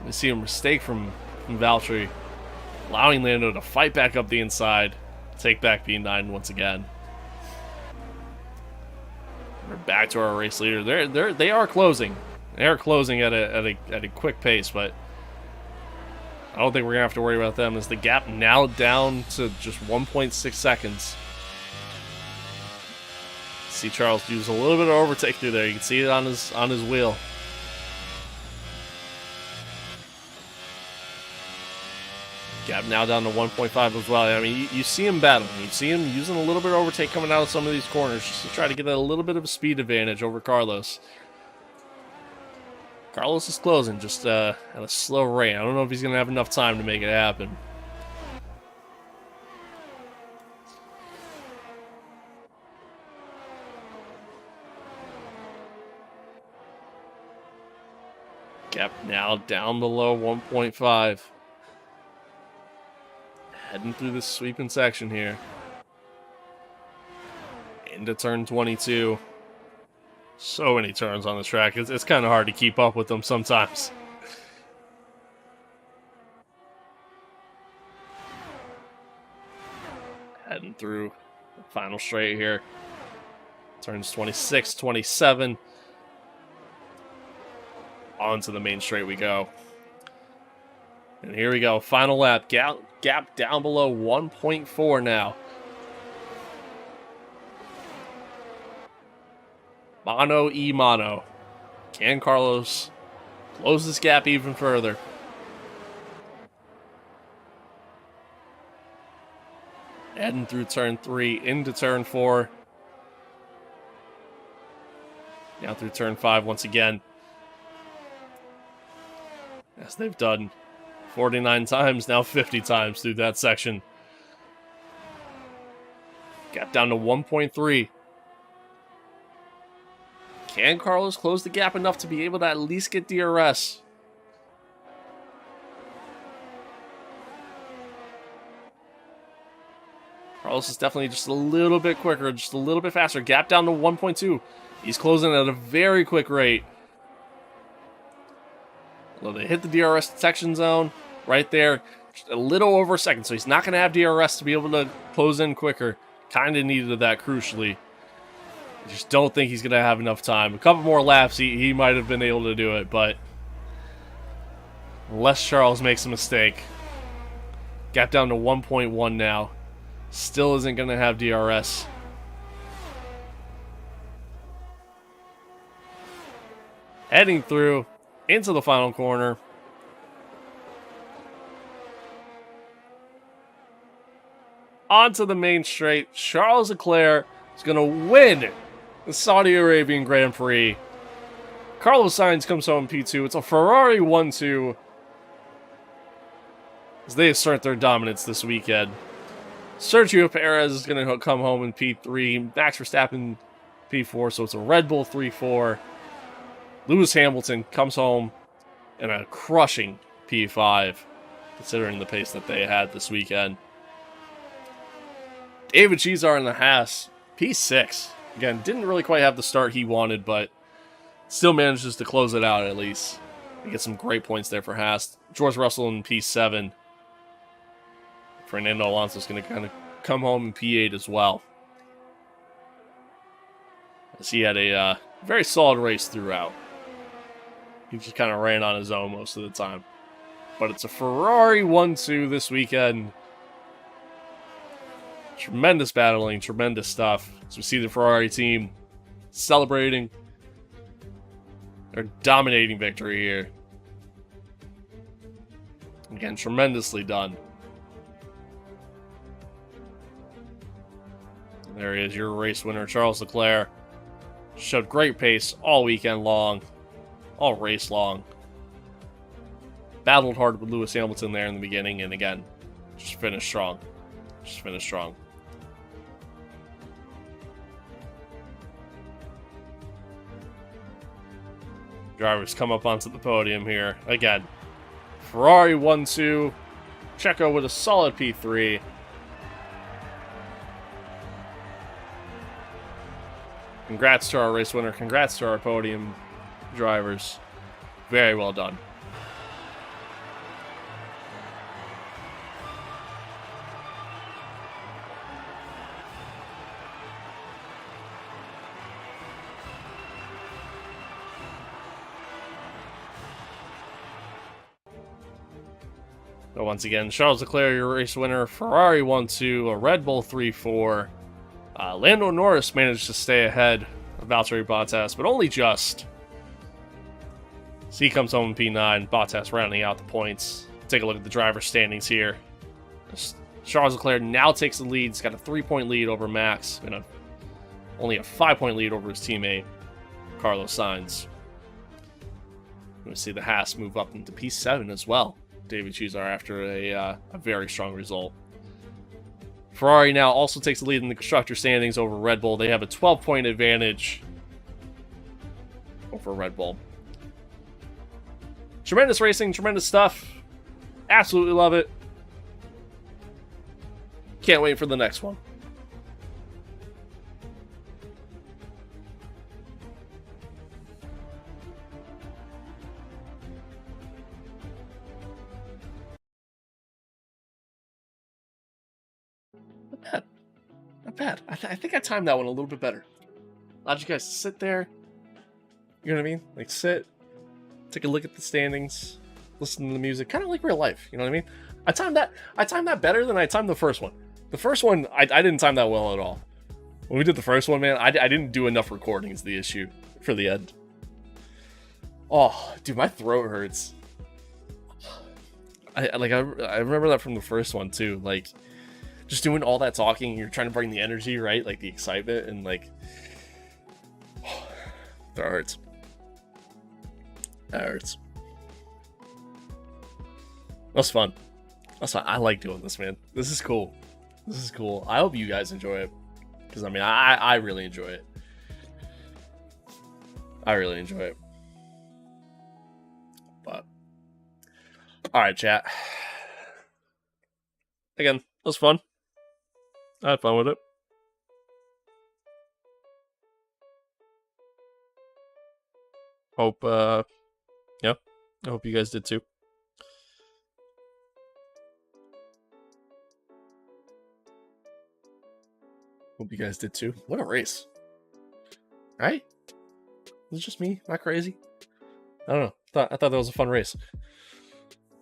We see a mistake from Valtteri, allowing Lando to fight back up the inside, take back P9 once again. We're back to our race leader. They are closing. They are closing at a quick pace, but I don't think we're gonna have to worry about them. As the gap now down to just 1.6 seconds. See Charles use a little bit of overtake through there. You can see it on his wheel. Gap now down to 1.5 as well. I mean, you see him battling. You see him using a little bit of overtake coming out of some of these corners just to try to get a little bit of a speed advantage over Carlos. Carlos is closing just at a slow rate. I don't know if he's going to have enough time to make it happen. Gap now down below 1.5. Heading through this sweeping section here. Into turn 22. So many turns on the track. It's kind of hard to keep up with them sometimes. Heading through the final straight here. Turns 26, 27. Onto the main straight we go. And here we go. Final lap. Gap down below 1.4 now. Mano y mano. Can Carlos close this gap even further? Heading through turn 3 into turn 4. Now through turn 5 once again. As they've done 49 times, now 50 times through that section. Gap down to 1.3. Can Carlos close the gap enough to be able to at least get DRS? Carlos is definitely just a little bit quicker, just a little bit faster. Gap down to 1.2. He's closing at a very quick rate. Well, they hit the DRS detection zone right there. Just a little over a second, so he's not going to have DRS to be able to close in quicker. Kind of needed that crucially. I just don't think he's going to have enough time. A couple more laps, he might have been able to do it, but unless Charles makes a mistake. Gap down to 1.1 now. Still isn't going to have DRS. Heading through into the final corner. Onto the main straight. Charles Leclerc is going to win the Saudi Arabian Grand Prix. Carlos Sainz comes home in P2. It's a Ferrari 1-2 as they assert their dominance this weekend. Sergio Perez is going to come home in P3. Max Verstappen P4, so it's a Red Bull 3-4. Lewis Hamilton comes home in a crushing P5, considering the pace that they had this weekend. David Chizar in the Haas, P6. Again, didn't really quite have the start he wanted, but still manages to close it out at least. He gets some great points there for Haas. George Russell in P7. Fernando Alonso is going to kind of come home in P8 as well, as he had a very solid race throughout. He just kind of ran on his own most of the time. But it's a Ferrari 1-2 this weekend. Tremendous battling, tremendous stuff. As we see the Ferrari team celebrating their dominating victory here. Again, tremendously done. There he is, your race winner, Charles Leclerc. Showed great pace all weekend long, all race long. Battled hard with Lewis Hamilton there in the beginning, and again, just finished strong. Just finished strong. Drivers come up onto the podium here. Again, Ferrari 1-2. Checo with a solid P3. Congrats to our race winner. Congrats to our podium drivers. Very well done. So once again, Charles Leclerc, your race winner. Ferrari 1-2, a Red Bull 3-4. Lando Norris managed to stay ahead of Valtteri Bottas, but only just. So he comes home in P9. Bottas rounding out the points. Take a look at the driver standings here. Charles Leclerc now takes the lead. He's got a 3-point lead over Max, and only a 5-point lead over his teammate, Carlos Sainz. We see the Haas move up into P7 as well. David Chizar after a very strong result. Ferrari now also takes the lead in the constructor standings over Red Bull. They have a 12-point advantage over Red Bull. Tremendous racing, tremendous stuff. Absolutely love it. Can't wait for the next one. Not bad. I think I timed that one a little bit better. Allowed you guys to sit there. You know what I mean? Like sit, take a look at the standings, listen to the music, kind of like real life. You know what I mean? I timed that better than I timed the first one. The first one, I didn't time that well at all. When we did the first one, man, I didn't do enough recording is the issue for the end. Oh, dude, my throat hurts. I remember that from the first one too. Like, just doing all that talking, you're trying to bring the energy, right? Like the excitement, and like, that hurts. That hurts. That's fun. That's fun. I like doing this, man. This is cool. This is cool. I hope you guys enjoy it, because I mean, I really enjoy it. I really enjoy it. But all right, chat. Again, it was fun. I had fun with it. Hope, yeah, I hope you guys did too. Hope you guys did too. What a race. Right? Was it just me? Am I crazy? I don't know. I thought that was a fun race.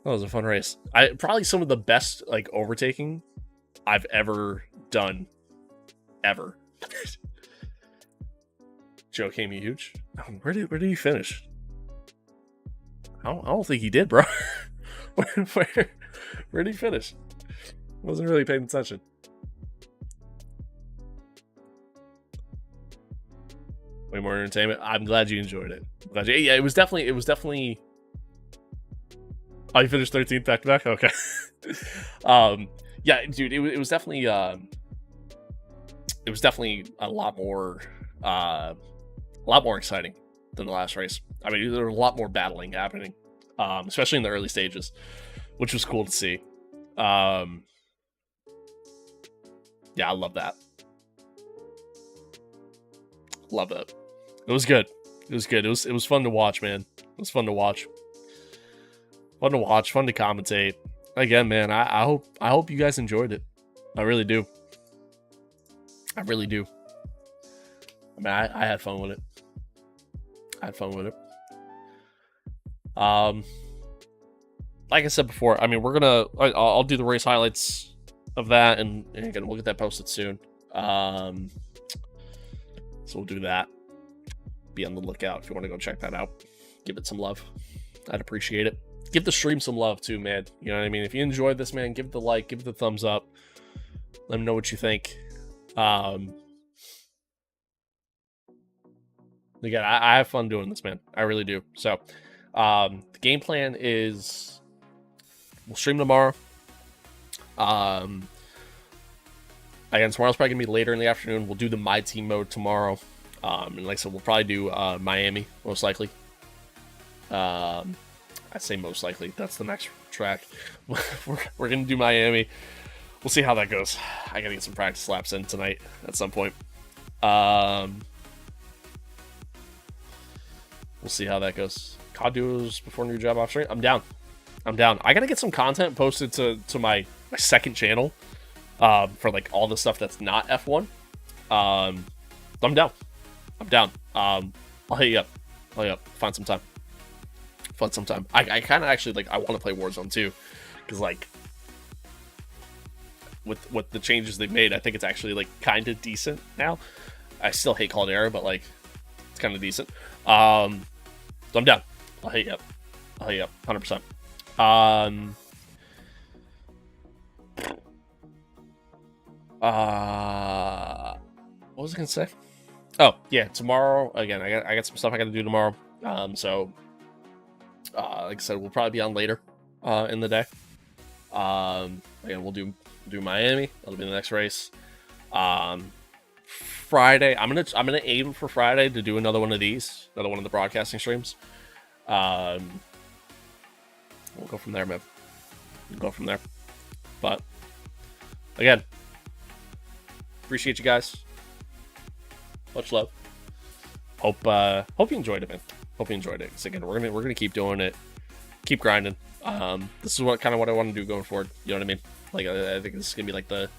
That was a fun race. Probably some of the best like overtaking I've ever done ever. Joe came huge. Where did he finish? I don't think he did, bro. where did he finish? Wasn't really paying attention. Way more entertainment. I'm glad you enjoyed it. Yeah, it was definitely. Oh, you finished 13th back to back. Okay. Yeah, dude, it was definitely a lot more exciting than the last race. I mean, there was a lot more battling happening, especially in the early stages, which was cool to see. Yeah, I love that. Love that. It was good. It was good. It was fun to watch, man. It was fun to watch. Fun to watch. Fun to commentate. Again, man, I hope you guys enjoyed it. I really do. I really do. I mean, I had fun with it. Like I said before, I mean, I'll do the race highlights of that, and again, we'll get that posted soon. So we'll do that. Be on the lookout if you want to go check that out. Give it some love. I'd appreciate it. Give the stream some love too, man. You know what I mean? If you enjoyed this, man, give it the like, give it the thumbs up. Let me know what you think. Again, I have fun doing this, man. I really do. So, the game plan is we'll stream tomorrow. Again, tomorrow's probably gonna be later in the afternoon. We'll do the My Team mode tomorrow. And like I said, we'll probably do Miami, most likely. I say most likely. That's the next track. We're gonna do Miami. We'll see how that goes. I gotta get some practice laps in tonight at some point. We'll see how that goes. COD duos before new job off stream. I'm down. I gotta get some content posted to my second channel for like all the stuff that's not F1. I'm down. I'll hit you up. Find some time. I kind of actually like. I want to play Warzone too, because like with the changes they've made, I think it's actually like kind of decent now. I still hate Caldera, but like it's kind of decent. So I'm down. I'll hit you up. 100%. What was I gonna say? Oh yeah, tomorrow again. I got some stuff I got to do tomorrow. So like I said, we'll probably be on later in the day. Again, we'll do Miami. That'll be the next race. Friday, I'm gonna aim for Friday to do another one of these, another one of the broadcasting streams. We'll go from there, man. But again, appreciate you guys. Much love. Hope you enjoyed it, man. Hope you enjoyed it. So again, we're gonna keep doing it, keep grinding. This is what I want to do going forward. You know what I mean? Like I think this is gonna be like the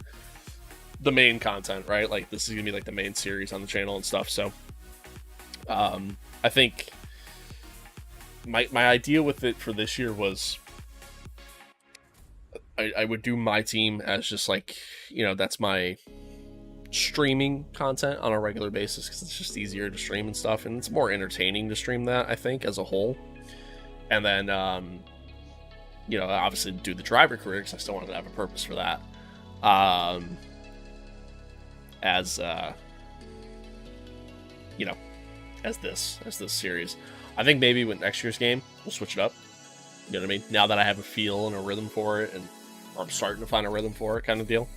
main content, right? Like this is gonna be like the main series on the channel and stuff. So I think my idea with it for this year was I would do my team as just like, you know, that's my streaming content on a regular basis because it's just easier to stream and stuff, and it's more entertaining to stream that, I think, as a whole. And then you know, obviously do the driver career because I still wanted to have a purpose for that. As you know, as this series. I think maybe with next year's game we'll switch it up. You know what I mean? Now that I have a feel and a rhythm for it, or I'm starting to find a rhythm for it, kind of deal.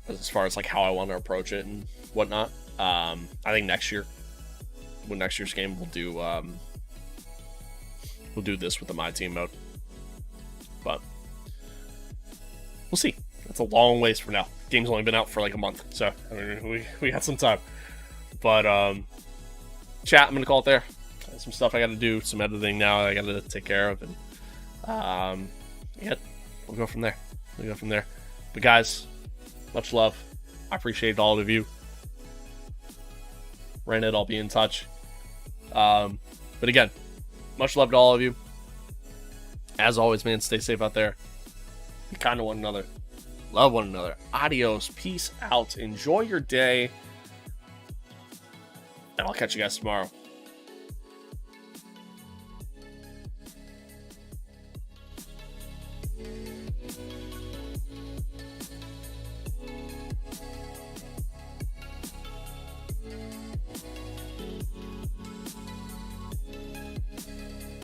As far as like how I want to approach it and whatnot. I think next year, with next year's game, we'll do this with the My Team mode. But we'll see. That's a long ways from now. Game's only been out for like a month, so I mean, we got some time. But chat, I'm gonna call it there. Some stuff I got to do, some editing now I got to take care of, and yeah, we'll go from there. But guys, much love. I appreciate all of you. Rented, I'll be in touch. But again, much love to all of you. As always, man, stay safe out there. Be kind to one another. Love one another. Adios. Peace out. Enjoy your day. And I'll catch you guys tomorrow.